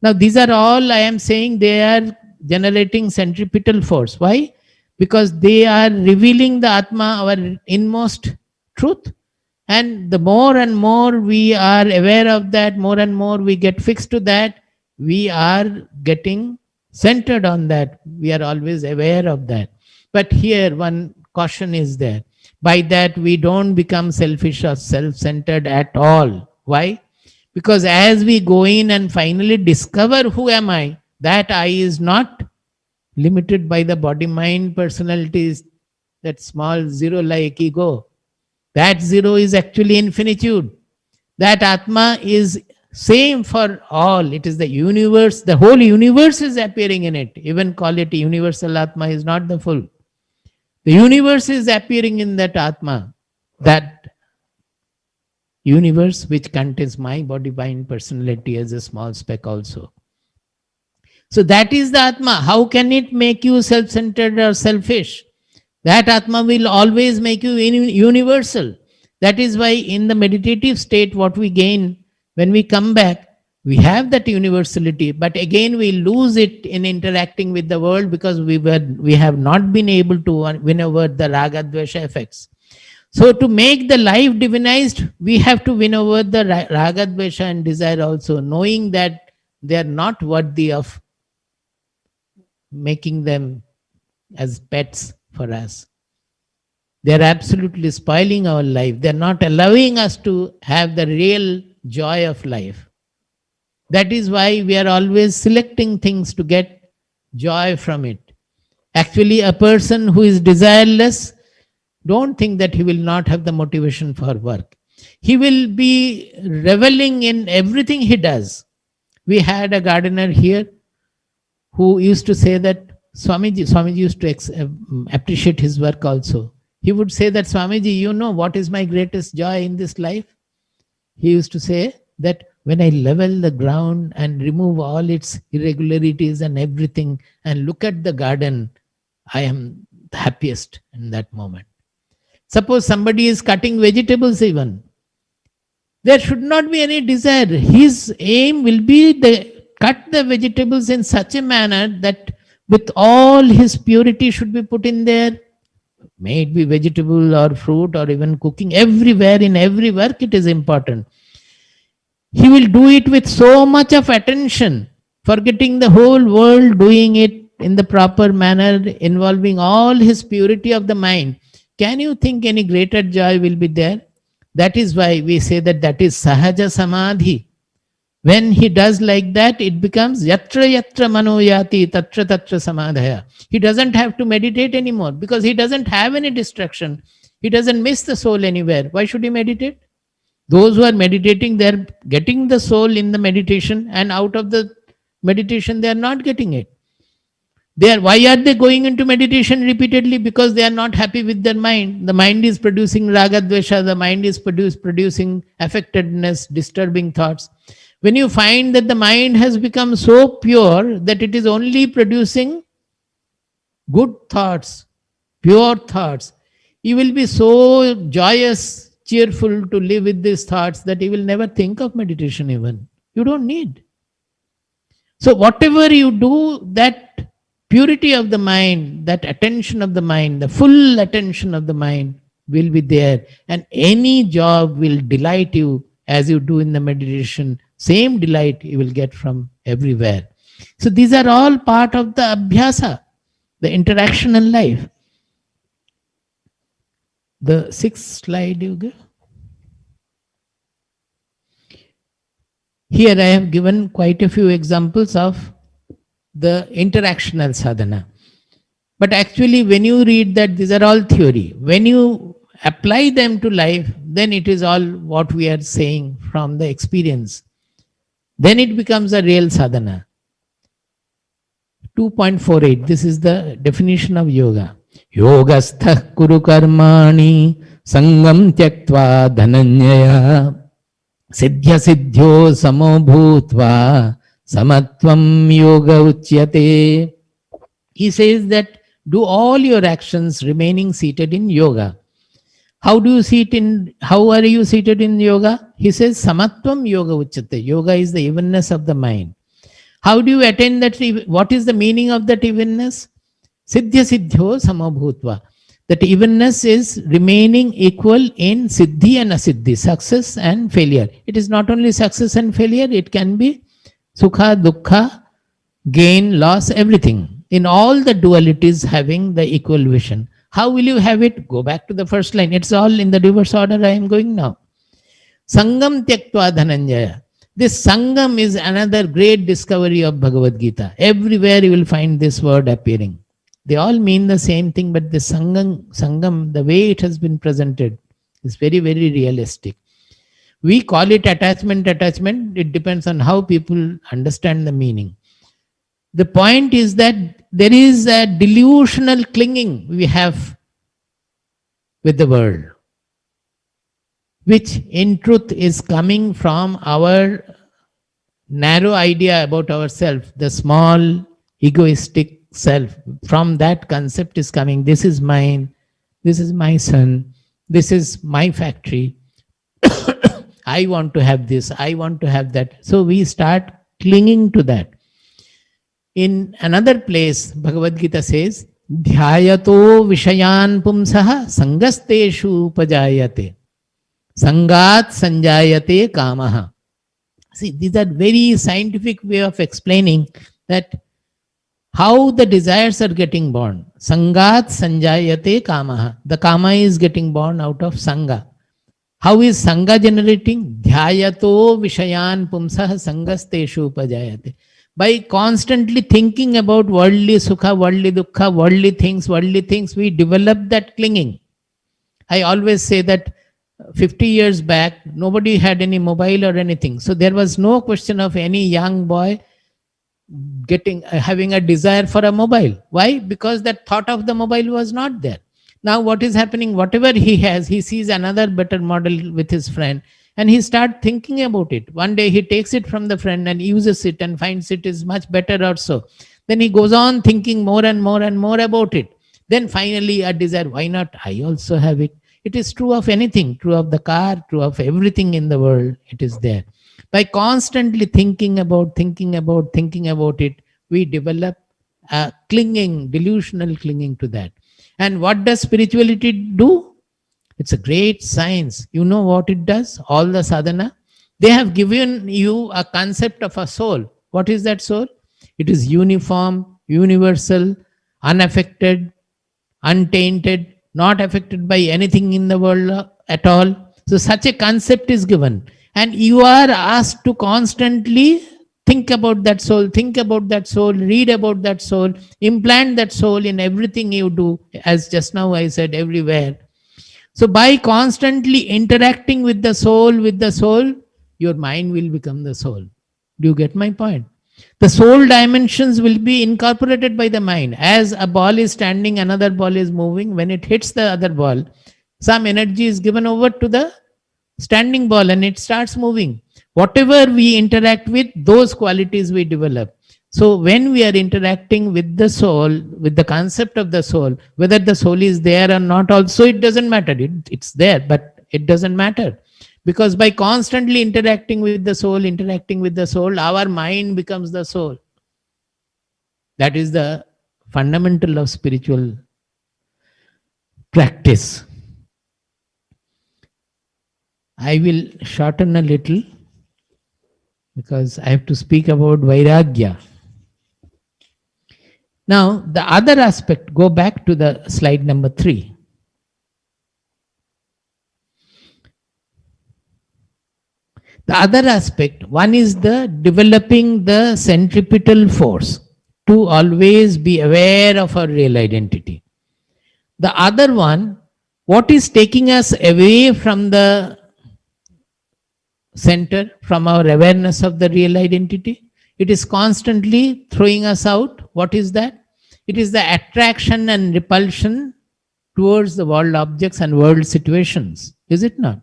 Speaker 2: Now these are all I am saying, they are generating centripetal force. Why? Because they are revealing the Atma, our inmost truth. And the more and more we are aware of that, more and more we get fixed to that, we are getting centered on that. We are always aware of that. But here one caution is there. By that we don't become selfish or self-centered at all. Why? Because as we go in and finally discover who am I, that I is not limited by the body-mind personalities, that small zero-like ego. That zero is actually infinitude. That Atma is same for all. It is the universe. The whole universe is appearing in it. Even call it universal Atma is not the full. The universe is appearing in that Atma. That universe which contains my body, mind, personality as a small speck also. So that is the Atma. How can it make you self-centered or selfish? That Atma will always make you universal. That is why in the meditative state, what we gain when we come back, we have that universality, but again we lose it in interacting with the world because we have not been able to win over the raga dvesha effects. So to make the life divinized, we have to win over the raga dvesha and desire also, knowing that they are not worthy of making them as pets for us. They are absolutely spoiling our life. They are not allowing us to have the real joy of life. That is why we are always selecting things to get joy from it. Actually, a person who is desireless, don't think that he will not have the motivation for work. He will be reveling in everything he does. We had a gardener here who used to say that Swamiji used to appreciate his work also. He would say that, Swamiji, you know what is my greatest joy in this life? He used to say that when I level the ground and remove all its irregularities and everything and look at the garden, I am the happiest in that moment. Suppose somebody is cutting vegetables even. There should not be any desire. His aim will be cut the vegetables in such a manner that with all his purity should be put in there. May it be vegetable or fruit or even cooking, everywhere, in every work it is important. He will do it with so much of attention, forgetting the whole world, doing it in the proper manner, involving all his purity of the mind. Can you think any greater joy will be there? That is why we say that is sahaja samadhi. When he does like that, it becomes yatra yatra manoyati tatra tatra samadhaya. He doesn't have to meditate anymore because he doesn't have any distraction. He doesn't miss the soul anywhere. Why should he meditate? Those who are meditating, they are getting the soul in the meditation, and out of the meditation, they are not getting it. Why are they going into meditation repeatedly? Because they are not happy with their mind. The mind is producing raga dvesha, the mind is producing affectedness, disturbing thoughts. When you find that the mind has become so pure that it is only producing good thoughts, pure thoughts, you will be so joyous, cheerful to live with these thoughts that you will never think of meditation even. You don't need. So whatever you do, that purity of the mind, that attention of the mind, the full attention of the mind will be there, and any job will delight you as you do in the meditation. Same delight you will get from everywhere. So these are all part of the abhyasa, the interaction in life. The sixth slide you give. Here I have given quite a few examples of the interactional sadhana. But actually when you read that, these are all theory. When you apply them to life, then it is all what we are saying from the experience. Then it becomes a real sadhana. 2.48, this is the definition of yoga. Yogastha kuru karmani sangam tyaktva dhananyaya siddhya siddhyo samo bhutva samatvam yoga uchyate. He says that do all your actions remaining seated in yoga. How are you seated in yoga? He says samatvam yoga uchyate. Yoga is the evenness of the mind. How do you attain that? What is the meaning of that evenness? Siddhya siddhyo samabhutva. That evenness is remaining equal in siddhi and asiddhi, success and failure. It is not only success and failure, it can be sukha, dukkha, gain, loss, everything. In all the dualities having the equal vision. How will you have it? Go back to the first line. It's all in the reverse order I am going now. Sangam tyaktva dhananjaya. This Sangam is another great discovery of Bhagavad Gita. Everywhere you will find this word appearing. They all mean the same thing, but the Sangam, the way it has been presented, is very, very realistic. We call it attachment. It depends on how people understand the meaning. The point is that there is a delusional clinging we have with the world. which in truth is coming from our narrow idea about ourselves, the small egoistic self. From that concept is coming, this is mine, this is my son, this is my factory. I want to have this, I want to have that. So we start clinging to that. In another place, Bhagavad Gita says, Dhyayato Vishayan Pumsaha Sangasteshu Upajayate. Sangat Sanjayate Kamaha. See, these are very scientific way of explaining that how the desires are getting born. Sangat Sanjayate Kamaha. The Kama is getting born out of Sangha. How is Sangha generating? Dhyayato Vishayan Pumsaha Sangasteshu Upajayate. By constantly thinking about worldly sukha, worldly dukkha, worldly things, we develop that clinging. I always say that 50 years back, nobody had any mobile or anything. So there was no question of any young boy having a desire for a mobile. Why? Because that thought of the mobile was not there. Now what is happening? Whatever he has, he sees another better model with his friend, and he starts thinking about it. One day he takes it from the friend and uses it and finds it is much better also. Then he goes on thinking more and more and more about it. Then finally a desire, why not I also have it? It is true of anything, true of the car, true of everything in the world. It is there. By constantly thinking about it, we develop a clinging, delusional clinging to that. And what does spirituality do? It's a great science. You know what it does? All the sadhana. They have given you a concept of a soul. What is that soul? It is uniform, universal, unaffected, untainted, not affected by anything in the world at all. So such a concept is given. And you are asked to constantly think about that soul, read about that soul, implant that soul in everything you do, as just now I said, everywhere. So by constantly interacting with the soul, your mind will become the soul. Do you get my point? The soul dimensions will be incorporated by the mind. As a ball is standing, another ball is moving. When it hits the other ball, some energy is given over to the standing ball and it starts moving. Whatever we interact with, those qualities we develop. So when we are interacting with the soul, with the concept of the soul, whether the soul is there or not also, it doesn't matter. It's there, but it doesn't matter. Because by constantly interacting with the soul, our mind becomes the soul. That is the fundamental of spiritual practice. I will shorten a little because I have to speak about Vairagya. Now, the other aspect, go back to the slide number 3. The other aspect, one is the developing the centripetal force to always be aware of our real identity. The other one, what is taking us away from the center, from our awareness of the real identity? It is constantly throwing us out. What is that? It is the attraction and repulsion towards the world objects and world situations. Is it not?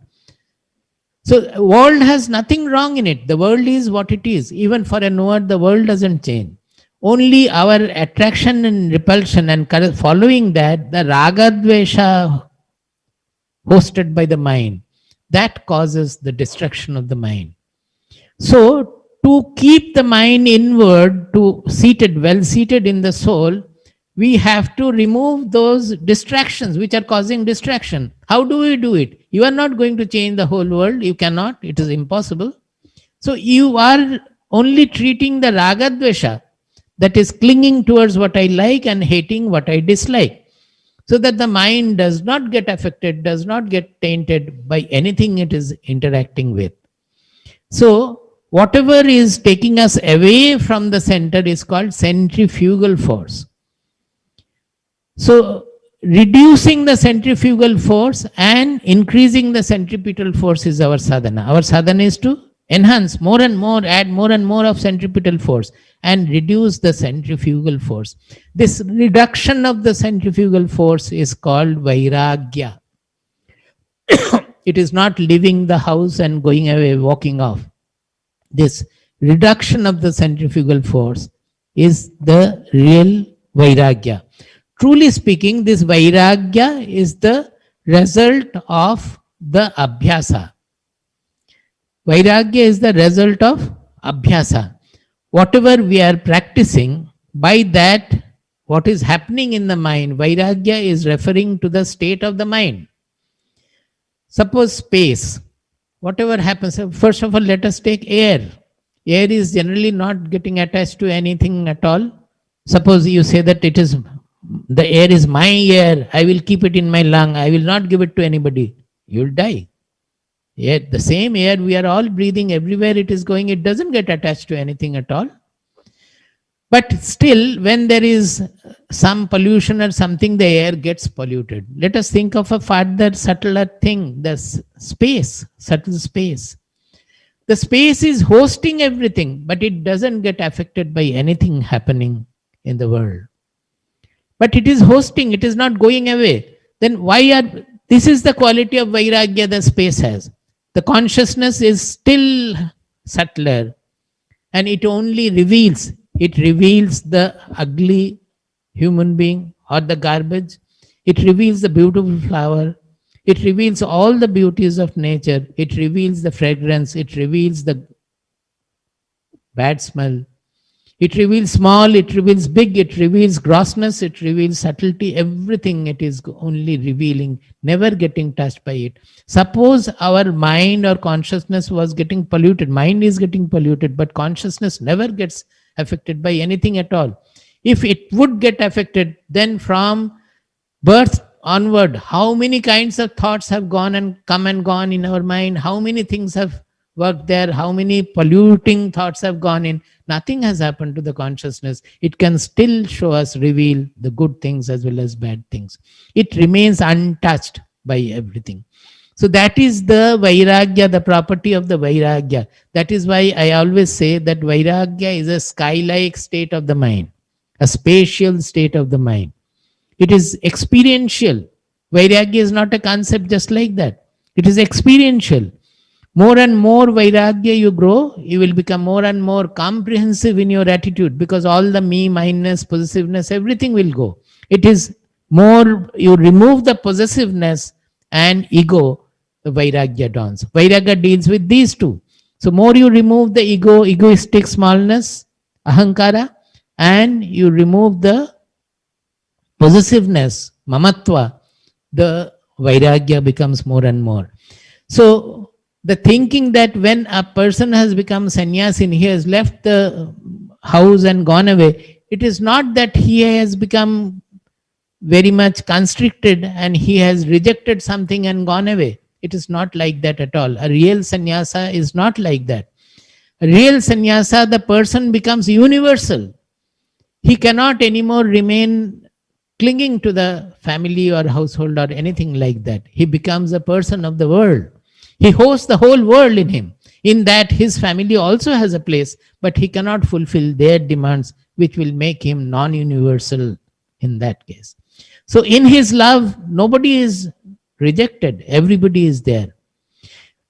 Speaker 2: So world has nothing wrong in it. The world is what it is. Even for a knower, the world doesn't change. Only our attraction and repulsion, and following that, the raga dvesha hosted by the mind, that causes the destruction of the mind. So to keep the mind inward, well seated in the soul, we have to remove those distractions which are causing distraction. How do we do it? You are not going to change the whole world. You cannot. It is impossible. So you are only treating the raga dvesha, that is clinging towards what I like and hating what I dislike, so that the mind does not get affected, does not get tainted by anything it is interacting with. So whatever is taking us away from the center is called centrifugal force. So reducing the centrifugal force and increasing the centripetal force is our sadhana. Our sadhana is to enhance more and more, add more and more of centripetal force and reduce the centrifugal force. This reduction of the centrifugal force is called Vairagya. It is not leaving the house and going away, walking off. This reduction of the centrifugal force is the real Vairagya. Truly speaking, this Vairagya is the result of the Abhyasa. Vairagya is the result of Abhyasa. Whatever we are practicing, by that, what is happening in the mind, Vairagya is referring to the state of the mind. Suppose space, whatever happens, first of all, let us take air. Air is generally not getting attached to anything at all. Suppose you say that it is, the air is my air, I will keep it in my lung, I will not give it to anybody. You will die. Yet the same air we are all breathing, everywhere it is going, it doesn't get attached to anything at all. But still, when there is some pollution or something, the air gets polluted. Let us think of a further subtler thing, the space, subtle space. The space is hosting everything, but it doesn't get affected by anything happening in the world. But it is hosting, it is not going away. Then why are, this is the quality of Vairagya the space has. The consciousness is still subtler, and it only reveals, it reveals the ugly human being or the garbage. It reveals the beautiful flower. It reveals all the beauties of nature. It reveals the fragrance. It reveals the bad smell. It reveals small, it reveals big, it reveals grossness, it reveals subtlety, everything it is only revealing, never getting touched by it. Suppose our mind or consciousness was getting polluted, mind is getting polluted, but consciousness never gets affected by anything at all. If it would get affected, then from birth onward, how many kinds of thoughts have gone and come and gone in our mind, how many things have worked there, how many polluting thoughts have gone in. Nothing has happened to the consciousness. It can still show us, reveal the good things as well as bad things. It remains untouched by everything. So that is the Vairagya, the property of the Vairagya. That is why I always say that Vairagya is a sky-like state of the mind, a spatial state of the mind. It is experiential. Vairagya is not a concept just like that. It is experiential. More and more Vairagya you grow, you will become more and more comprehensive in your attitude, because all the me, mineness, possessiveness, everything will go. It is more, you remove the possessiveness and ego, the Vairagya dawns. Vairagya deals with these two. So more you remove the ego, egoistic smallness, ahankara, and you remove the possessiveness, mamatva, the Vairagya becomes more and more. So the thinking that when a person has become sannyasin, he has left the house and gone away, it is not that he has become very much constricted and he has rejected something and gone away. It is not like that at all. A real sannyasa is not like that. A real sannyasa, the person becomes universal. He cannot anymore remain clinging to the family or household or anything like that. He becomes a person of the world. He hosts the whole world in him. In that, his family also has a place, but he cannot fulfill their demands, which will make him non-universal in that case. So in his love, nobody is rejected. Everybody is there.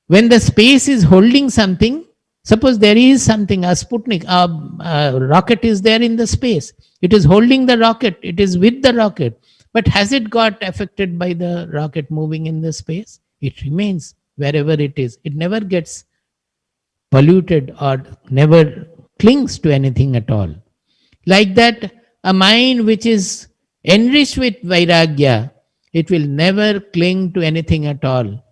Speaker 2: When the space is holding something, suppose there is something, a Sputnik, a rocket is there in the space. It is holding the rocket. It is with the rocket. But has it got affected by the rocket moving in the space? It remains wherever it is. It never gets polluted or never clings to anything at all. Like that, a mind which is enriched with Vairagya, it will never cling to anything at all.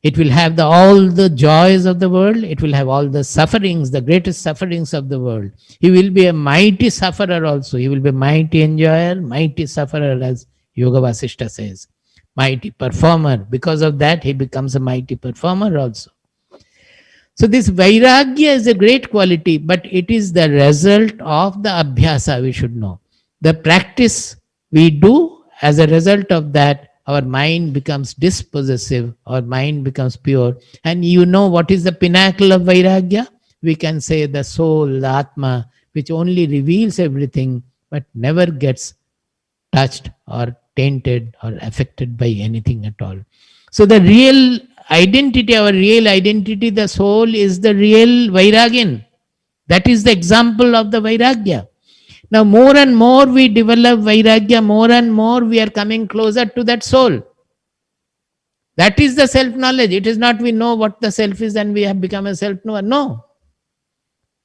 Speaker 2: It will have all the joys of the world. It will have all the sufferings, the greatest sufferings of the world. He will be a mighty sufferer also. He will be a mighty enjoyer, mighty sufferer, as Yoga Vasishta says. Mighty performer. Because of that, he becomes a mighty performer also. So this Vairagya is a great quality, but it is the result of the Abhyasa, we should know. The practice we do, as a result of that, our mind becomes dispossessive, our mind becomes pure. And you know what is the pinnacle of Vairagya? We can say the soul, the Atma, which only reveals everything, but never gets touched or tainted or affected by anything at all. So the real identity, our real identity, the soul is the real Vairagyan. That is the example of the Vairagya. Now, more and more we develop Vairagya, more and more we are coming closer to that soul. That is the self-knowledge. It is not we know what the self is and we have become a self-knower. No.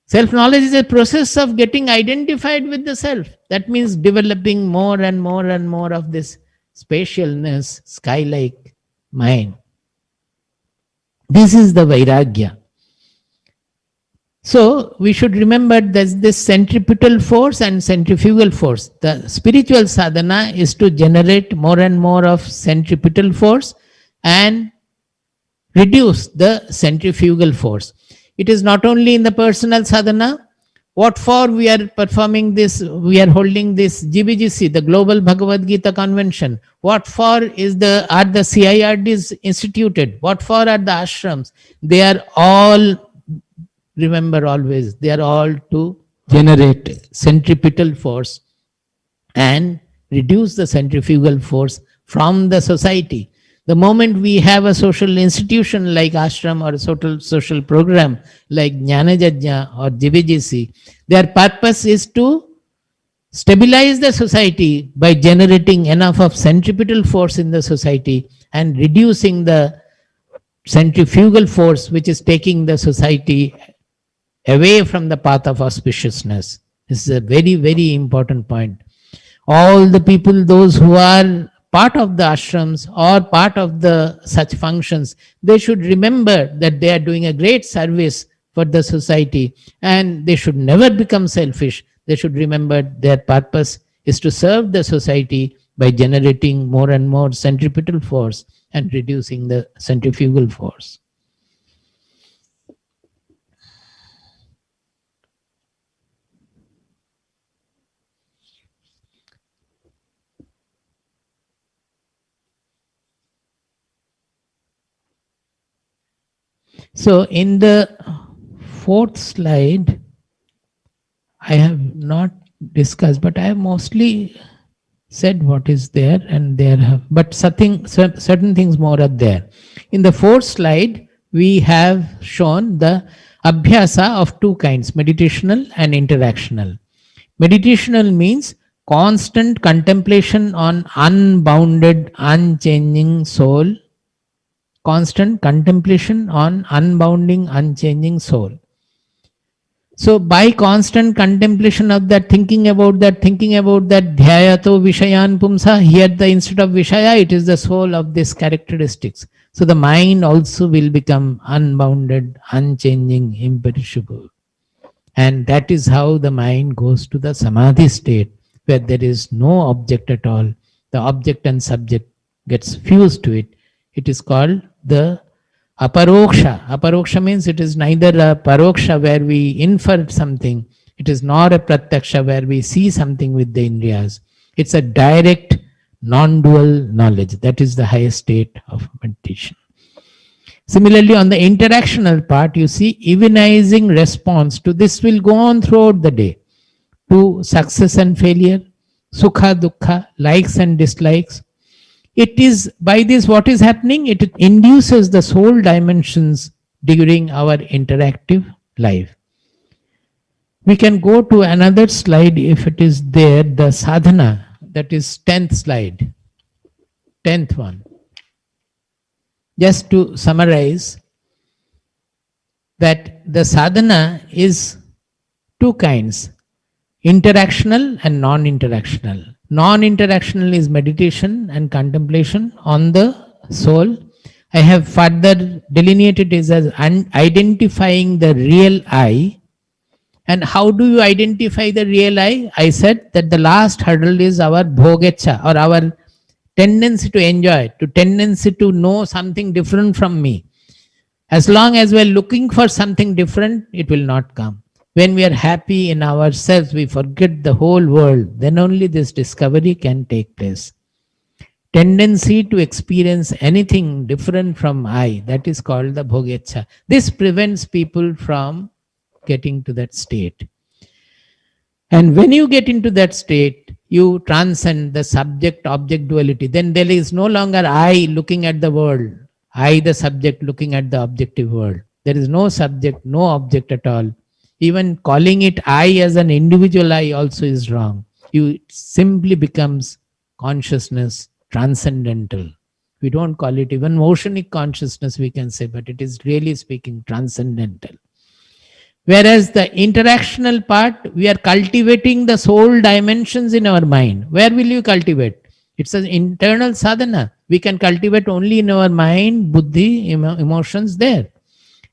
Speaker 2: Self-knowledge is a process of getting identified with the self. That means developing more and more and more of this spatialness, sky-like mind. This is the Vairagya. So we should remember there's this centripetal force and centrifugal force. The spiritual sadhana is to generate more and more of centripetal force and reduce the centrifugal force. It is not only in the personal sadhana. What for we are performing this, we are holding this GBGC, the Global Bhagavad Gita Convention. What for are the CIRDs instituted? What for are the ashrams? They are all, remember always, they are all to generate centripetal force and reduce the centrifugal force from the society. The moment we have a social institution like ashram or a social program like Jnana Yajna or GBGC, their purpose is to stabilize the society by generating enough of centripetal force in the society and reducing the centrifugal force which is taking the society away from the path of auspiciousness. This is a very, very important point. All the people, those who are part of the ashrams or part of the such functions, they should remember that they are doing a great service for the society and they should never become selfish. They should remember their purpose is to serve the society by generating more and more centripetal force and reducing the centrifugal force. So in the fourth slide, I have not discussed, but I have mostly said what is there, and there have, but certain things more are there. In the fourth slide, we have shown the abhyasa of two kinds, meditational and interactional. Meditational means constant contemplation on unbounded, unchanging soul, constant contemplation on unbounding, unchanging soul. So by constant contemplation of that, thinking about that, dhyayato vishayan pumsa, here instead of vishaya, it is the soul of these characteristics. So the mind also will become unbounded, unchanging, imperishable. And that is how the mind goes to the samadhi state, where there is no object at all. The object and subject gets fused to it. It is called the aparoksha. Aparoksha means it is neither a paroksha where we infer something, it is nor a pratyaksha where we see something with the indriyas. It's a direct, non-dual knowledge. That is the highest state of meditation. Similarly, on the interactional part, you see evenizing response to this will go on throughout the day, to success and failure, sukha, dukkha, likes and dislikes. It is by this what is happening, it induces the soul dimensions during our interactive life. We can go to another slide if it is there, the sadhana, that is 10th slide, 10th one. Just to summarize, that the sadhana is two kinds, interactional and non-interactional. Non-interactional is meditation and contemplation on the soul. I have further delineated it as identifying the real I. And how do you identify the real I? I said that the last hurdle is our bhogecha, or our tendency to enjoy, to tendency to know something different from me. As long as we are looking for something different, it will not come. When we are happy in ourselves, we forget the whole world. Then only this discovery can take place. Tendency to experience anything different from I, that is called the bhogecha. This prevents people from getting to that state. And when you get into that state, you transcend the subject-object duality. Then there is no longer I looking at the world. I, the subject, looking at the objective world. There is no subject, no object at all. Even calling it I as an individual I also is wrong. You simply becomes consciousness transcendental. We don't call it even oceanic consciousness, we can say, but it is really speaking transcendental. Whereas the interactional part, we are cultivating the soul dimensions in our mind. Where will you cultivate? It's an internal sadhana. We can cultivate only in our mind, buddhi, emotions there.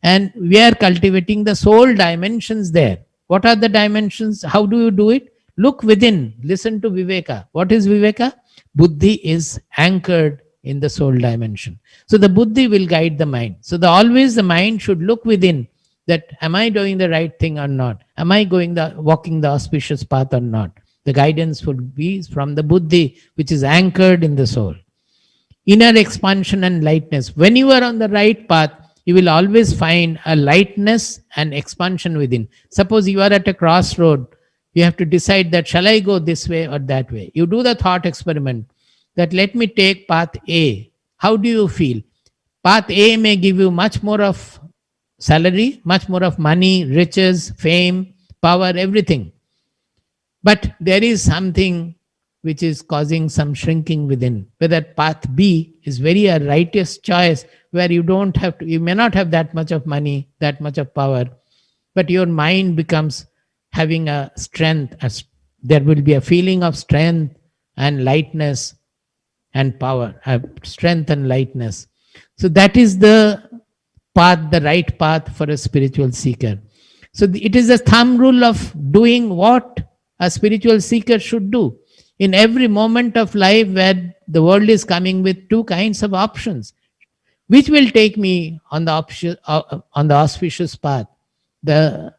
Speaker 2: And we are cultivating the soul dimensions there. What are the dimensions? How do you do it? Look within. Listen to Viveka. What is Viveka? Buddhi is anchored in the soul dimension. So the buddhi will guide the mind. So always the mind should look within, that am I doing the right thing or not? Am I walking the auspicious path or not? The guidance would be from the buddhi, which is anchored in the soul. Inner expansion and lightness. When you are on the right path, you will always find a lightness and expansion within. Suppose you are at a crossroad, you have to decide that shall I go this way or that way. You do the thought experiment that let me take path A. How do you feel? Path A may give you much more of salary, much more of money, riches, fame, power, everything. But there is something which is causing some shrinking within. Whether path B is very a righteous choice, where you may not have that much of money, that much of power, but your mind becomes having a strength. There will be a feeling of strength and lightness and power, strength and lightness. So that is the path, the right path for a spiritual seeker. So it is a thumb rule of doing what a spiritual seeker should do. In every moment of life where the world is coming with two kinds of options, which will take me on the auspicious path? The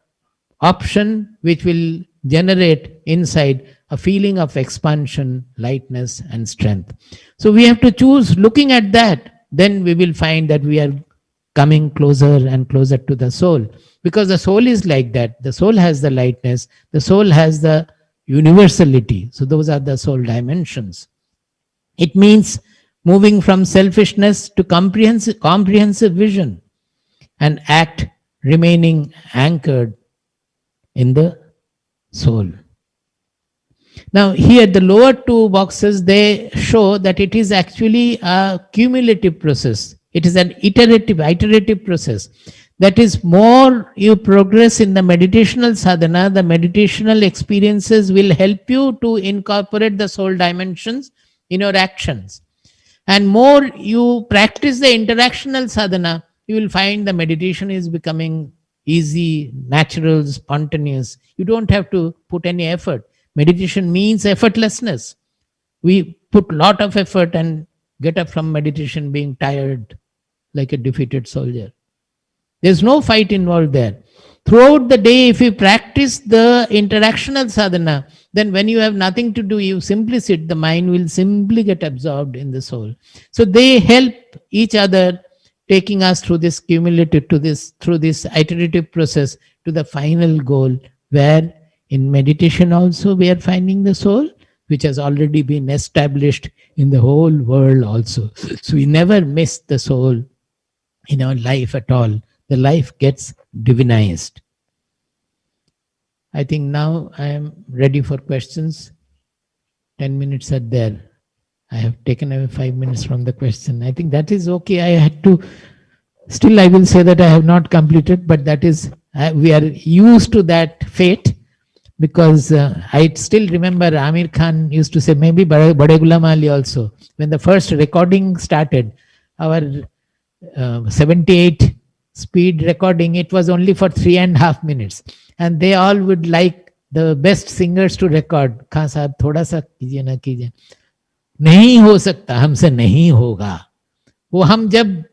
Speaker 2: option which will generate inside a feeling of expansion, lightness, and strength. So we have to choose. Looking at that, then we will find that we are coming closer and closer to the soul, because the soul is like that. The soul has the lightness, the soul has the universality. So those are the soul dimensions. It means moving from selfishness to comprehensive vision, and act remaining anchored in the soul. Now here the lower two boxes, they show that it is actually a cumulative process. It is an iterative process. That is, more you progress in the meditational sadhana, the meditational experiences will help you to incorporate the soul dimensions in your actions. And more you practice the interactional sadhana, you will find the meditation is becoming easy, natural, spontaneous. You don't have to put any effort. Meditation means effortlessness. We put lot of effort and get up from meditation being tired like a defeated soldier. There's no fight involved there. Throughout the day, if you practice the interactional sadhana, then when you have nothing to do, you simply sit, the mind will simply get absorbed in the soul. So they help each other, taking us through this cumulative, through this iterative process to the final goal, where in meditation also we are finding the soul, which has already been established in the whole world also. So we never miss the soul in our life at all. The life gets divinized. I think now I am ready for questions. 10 minutes are there. I have taken away 5 minutes from the question. I think that is okay. I had to, still I will say that I have not completed, but that is, we are used to that fate, because I still remember Amir Khan used to say, maybe Bade Ghulam Ali also, when the first recording started, our 78 speed recording, it was only for 3.5 minutes, and they all would like the best singers to record. Khan sahab thoda sa kijiye na kijiye, नहीं हो सकता, हमसे नहीं होगा. वो हम जब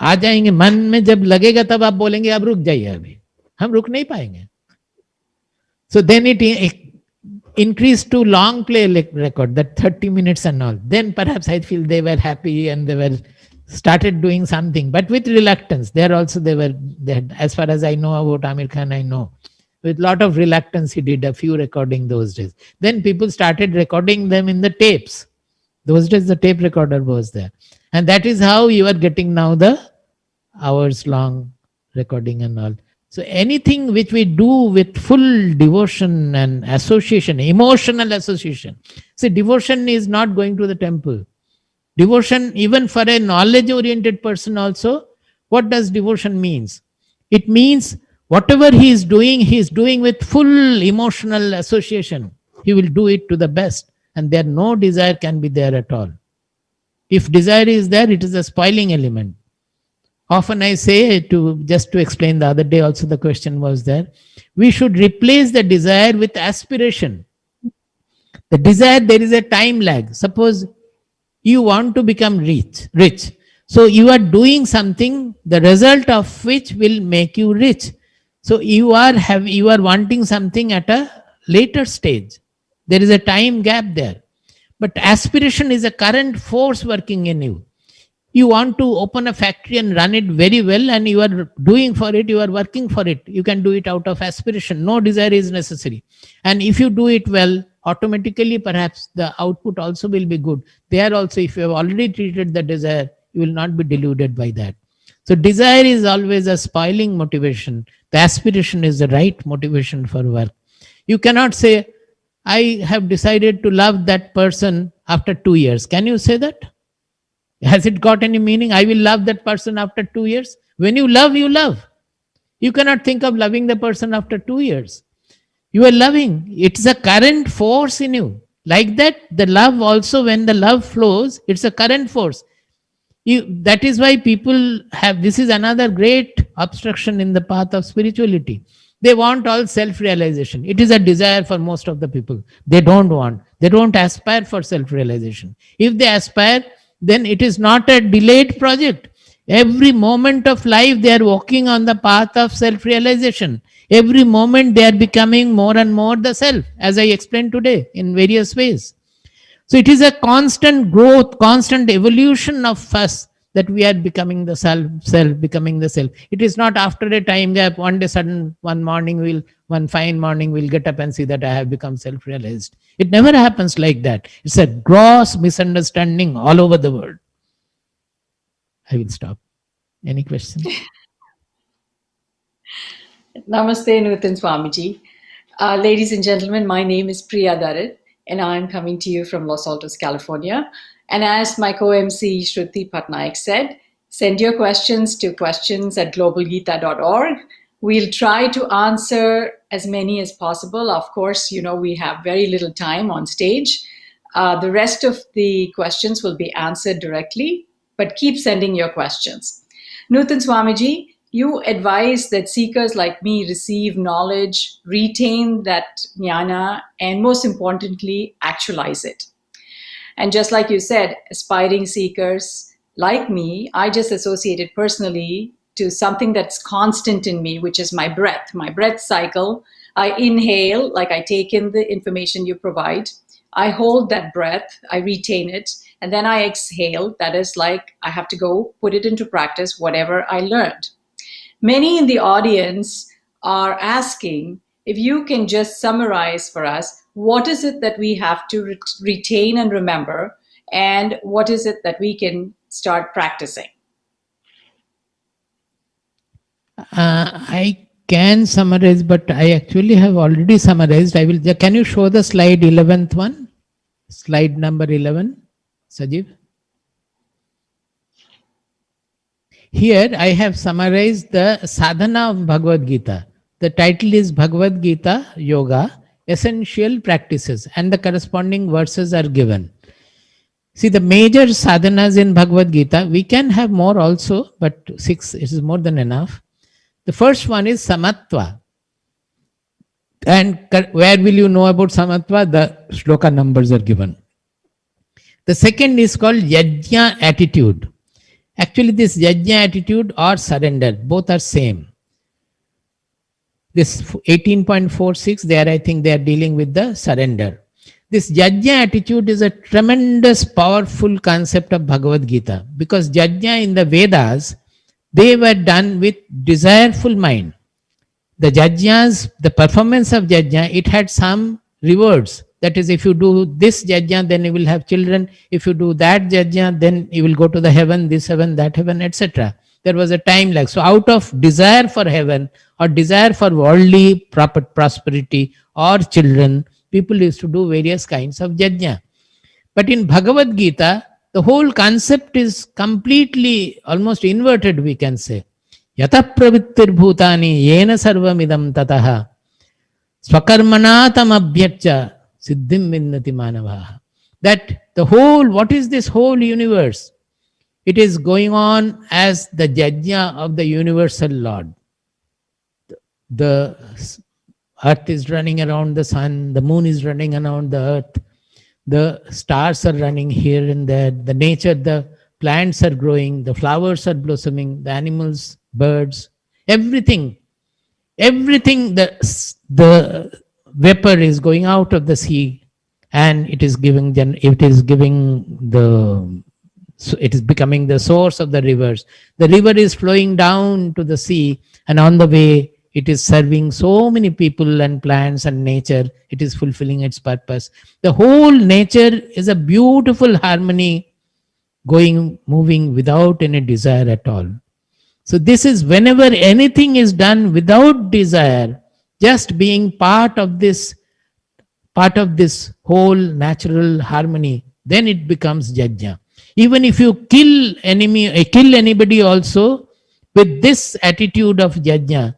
Speaker 2: आ जाएंगे, मन में जब लगेगा, तब आप बोलेंगे अब रुक जाइए, अभी हम रुक नहीं पाएंगे. So then it increased to long play record, that 30 minutes and all. Then perhaps I feel they were happy and they were started doing something, but with reluctance. There also they had, as far as I know about Amir Khan, I know with lot of reluctance he did a few recording those days. Then people started recording them in the tapes. Those days the tape recorder was there, And that is how you are getting now the hours long recording and all. So anything which we do with full devotion and association, emotional association. See, devotion is not going to the temple. Devotion, even for a knowledge oriented person also, what does devotion means? It means whatever he is doing with full emotional association. He will do it to the best, and there no desire can be there at all. If desire is there, it is a spoiling element. Often I say, to just to explain, the other day also the question was there, we should replace the desire with aspiration. The desire, there is a time lag. Suppose you want to become rich. So you are doing something, the result of which will make you rich. So you are wanting something at a later stage. There is a time gap there. But aspiration is a current force working in you. You want to open a factory and run it very well, and you are doing for it, you are working for it. You can do it out of aspiration. No desire is necessary. And if you do it well, automatically perhaps the output also will be good. There also, if you have already treated the desire, you will not be deluded by that. So desire is always a spoiling motivation. The aspiration is the right motivation for work. You cannot say, I have decided to love that person after 2 years. Can you say that? Has it got any meaning? I will love that person after 2 years. When you love, you love. You cannot think of loving the person after 2 years. You are loving. It's a current force in you. Like that, the love also, when the love flows, it's a current force. That is why people have, this is another great obstruction in the path of spirituality. They want all self-realization. It is a desire for most of the people. They don't aspire for self-realization. If they aspire, then it is not a delayed project. Every moment of life, they are walking on the path of self-realization. Every moment, they are becoming more and more the self, as I explained today in various ways. So it is a constant growth, constant evolution of us, that we are becoming the self, becoming the self. It is not after a time gap, one fine morning, we'll get up and see that I have become self-realized. It never happens like that. It's a gross misunderstanding all over the world. I will stop. Any question?
Speaker 3: Namaste, Nuthan Swamiji. Ladies and gentlemen, my name is Priya Darit, and I'm coming to you from Los Altos, California. And as my co-MC Shruti Patnaik said, send your questions to questions@globalgeeta.org. We'll try to answer as many as possible. Of course, we have very little time on stage. The rest of the questions will be answered directly, but keep sending your questions. Nuthan Swamiji, you advise that seekers like me receive knowledge, retain that jnana, and most importantly, actualize it. And just like you said, aspiring seekers like me, I just associated personally to something that's constant in me, which is my breath cycle. I inhale, like I take in the information you provide. I hold that breath, I retain it, and then I exhale. That is like I have to go put it into practice, whatever I learned. Many in the audience are asking if you can just summarize for us, what is it that we have to retain and remember, and what is it that we can start practicing?
Speaker 2: I can summarize, but I actually have already summarized. Can you show the slide 11th one? Slide number 11, Sajiv. Here I have summarized the sadhana of Bhagavad Gita. The title is Bhagavad Gita Yoga, Essential Practices, and the corresponding verses are given. See, the major sadhanas in Bhagavad Gita, we can have more also, but 6 is more than enough. The first one is Samatva. And where will you know about Samatva? The shloka numbers are given. The second is called Yajna attitude. Actually, this Yajna attitude or surrender, both are same. This 18.46, there I think they are dealing with the surrender. This Yajna attitude is a tremendous, powerful concept of Bhagavad Gita, because Yajna in the Vedas, they were done with desireful mind. The Yajnas, the performance of Yajna, it had some rewards. That is, if you do this yajna, then you will have children. If you do that yajna, then you will go to the heaven, this heaven, that heaven, etc. There was a time lag. So out of desire for heaven or desire for worldly prosperity or children, people used to do various kinds of yajna. But in Bhagavad Gita, the whole concept is completely almost inverted, we can say. Yata pravittir bhutani yena sarvamidam tataha swakarmana tam abhyakcha siddhim vinnati manavaha. That the whole, what is this whole universe? It is going on as the yajna of the universal Lord. The earth is running around the sun, the moon is running around the earth, the stars are running here and there, the nature, the plants are growing, the flowers are blossoming, the animals, birds, everything, the vapor is going out of the sea, and it is becoming the source of the rivers. The river is flowing down to the sea, and on the way it is serving so many people and plants and nature. It is fulfilling its purpose. The whole nature is a beautiful harmony, moving without any desire at all. So this is, whenever anything is done without desire, just being part of this whole natural harmony, then it becomes yajna. Even if you kill anybody also, with this attitude of yajna,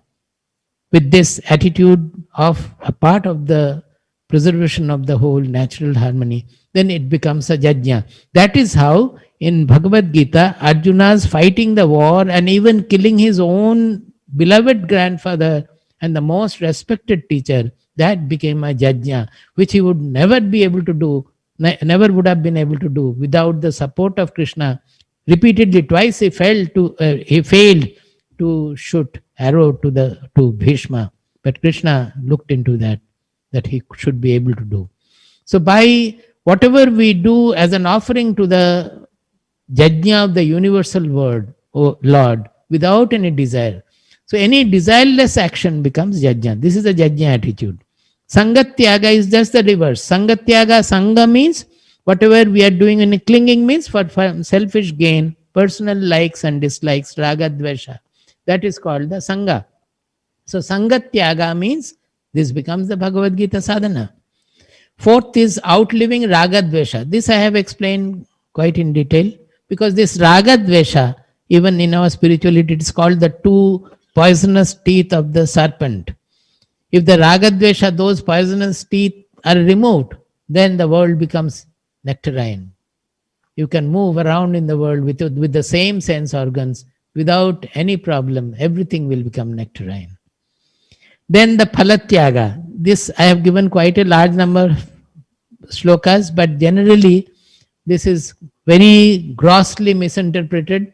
Speaker 2: with this attitude of a part of the preservation of the whole natural harmony, then it becomes a yajna. That is how in Bhagavad Gita, Arjuna's fighting the war and even killing his own beloved grandfather and the most respected teacher, that became a yajna, which he would never be able to do, never would have been able to do without the support of Krishna. Repeatedly, twice he failed to shoot arrow to Bhishma, but Krishna looked into that he should be able to do. So by whatever we do as an offering to the yajna of the universal word, O Lord, without any desire. So any desireless action becomes yajna. This is a yajna attitude. Sangatyaga is just the reverse. Sangatyaga, sangha means whatever we are doing in clinging means for selfish gain, personal likes and dislikes, raga dvesha. That is called the sangha. So sangatyaga means this becomes the Bhagavad Gita sadhana. Fourth is outliving raga dvesha. This I have explained quite in detail, because this raga dvesha, even in our spirituality, it is called the two poisonous teeth of the serpent. If the raga dvesha, those poisonous teeth are removed, then the world becomes nectarine. You can move around in the world with the same sense organs without any problem. Everything will become nectarine. Then the phalatyaga. This I have given quite a large number of shlokas, but generally this is very grossly misinterpreted.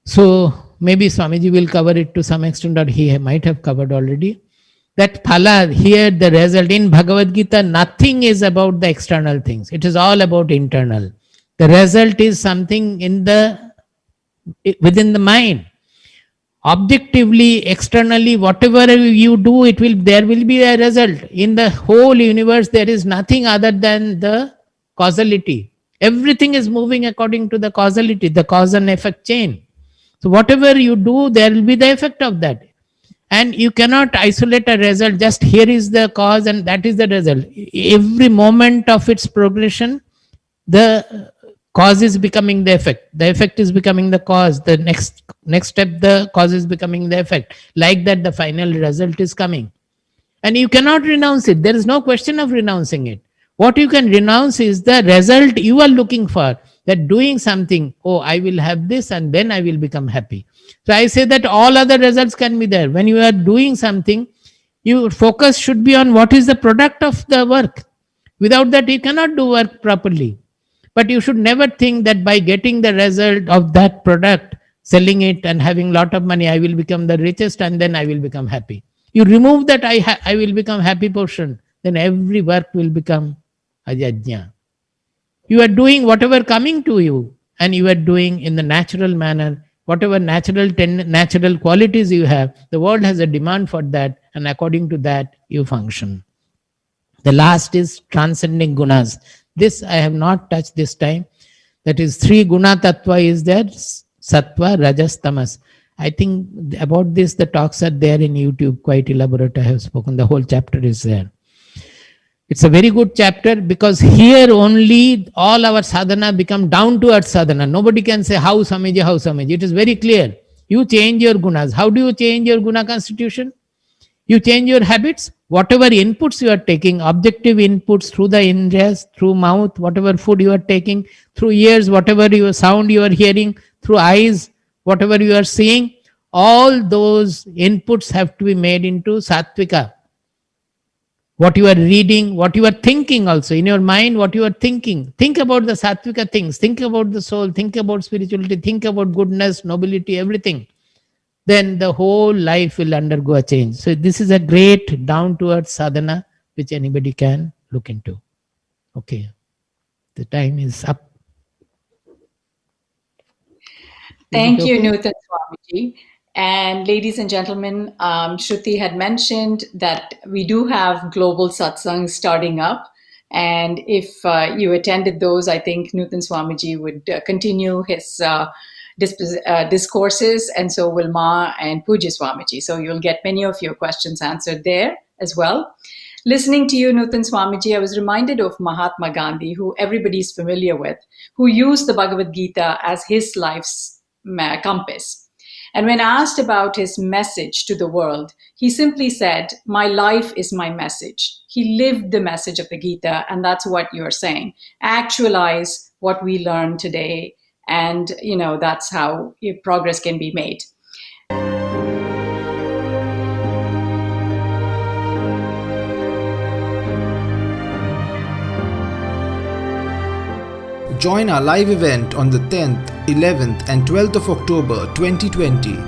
Speaker 2: So maybe Swamiji will cover it to some extent, or he might have covered already. That phala, here the result in Bhagavad Gita, nothing is about the external things. It is all about internal. The result is something within the mind. Objectively, externally, whatever you do, there will be a result. In the whole universe, there is nothing other than the causality. Everything is moving according to the causality, the cause and effect chain. So whatever you do, there will be the effect of that. And you cannot isolate a result, just here is the cause and that is the result. Every moment of its progression, the cause is becoming the effect is becoming the cause, the next step, the cause is becoming the effect. Like that, the final result is coming. And you cannot renounce it. There is no question of renouncing it. What you can renounce is the result you are looking for, that doing something, I will have this and then I will become happy. So I say that all other results can be there. When you are doing something, your focus should be on what is the product of the work. Without that, you cannot do work properly. But you should never think that by getting the result of that product, selling it and having a lot of money, I will become the richest and then I will become happy. You remove that I will become happy portion, then every work will become a yajna. You are doing whatever coming to you, and you are doing in the natural manner, whatever natural qualities you have. The world has a demand for that, and according to that, you function. The last is transcending gunas. This I have not touched this time. That is, 3 guna tattva is there: sattva, rajas, tamas. I think about this, the talks are there in YouTube, quite elaborate. I have spoken. The whole chapter is there. It's a very good chapter, because here only all our sadhana become down to earth sadhana. Nobody can say how Swamiji, how Swamiji. It is very clear. You change your gunas. How do you change your guna constitution? You change your habits. Whatever inputs you are taking, objective inputs through the indriyas, through mouth, whatever food you are taking, through ears, whatever your sound you are hearing, through eyes, whatever you are seeing, all those inputs have to be made into sattvika. What you are reading, what you are thinking also, in your mind, what you are thinking. Think about the sattvika things, think about the soul, think about spirituality, think about goodness, nobility, everything. Then the whole life will undergo a change. So this is a great down-to-earth sadhana which anybody can look into. Okay, the time is up.
Speaker 3: Thank you, Nutan Swamiji. And ladies and gentlemen, Shruti had mentioned that we do have global satsangs starting up. And if you attended those, I think Nutan Swamiji would continue his discourses, and so will Ma and Pujya Swamiji. So you'll get many of your questions answered there as well. Listening to you, Nutan Swamiji, I was reminded of Mahatma Gandhi, who everybody's familiar with, who used the Bhagavad Gita as his life's compass. And when asked about his message to the world, he simply said, "My life is my message." He lived the message of the Gita, and that's what you're saying. Actualize what we learned today, and that's how progress can be made.
Speaker 1: Join our live event on the 10th, 11th and 12th of October 2020.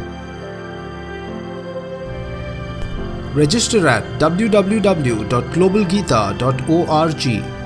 Speaker 1: Register at www.globalgita.org.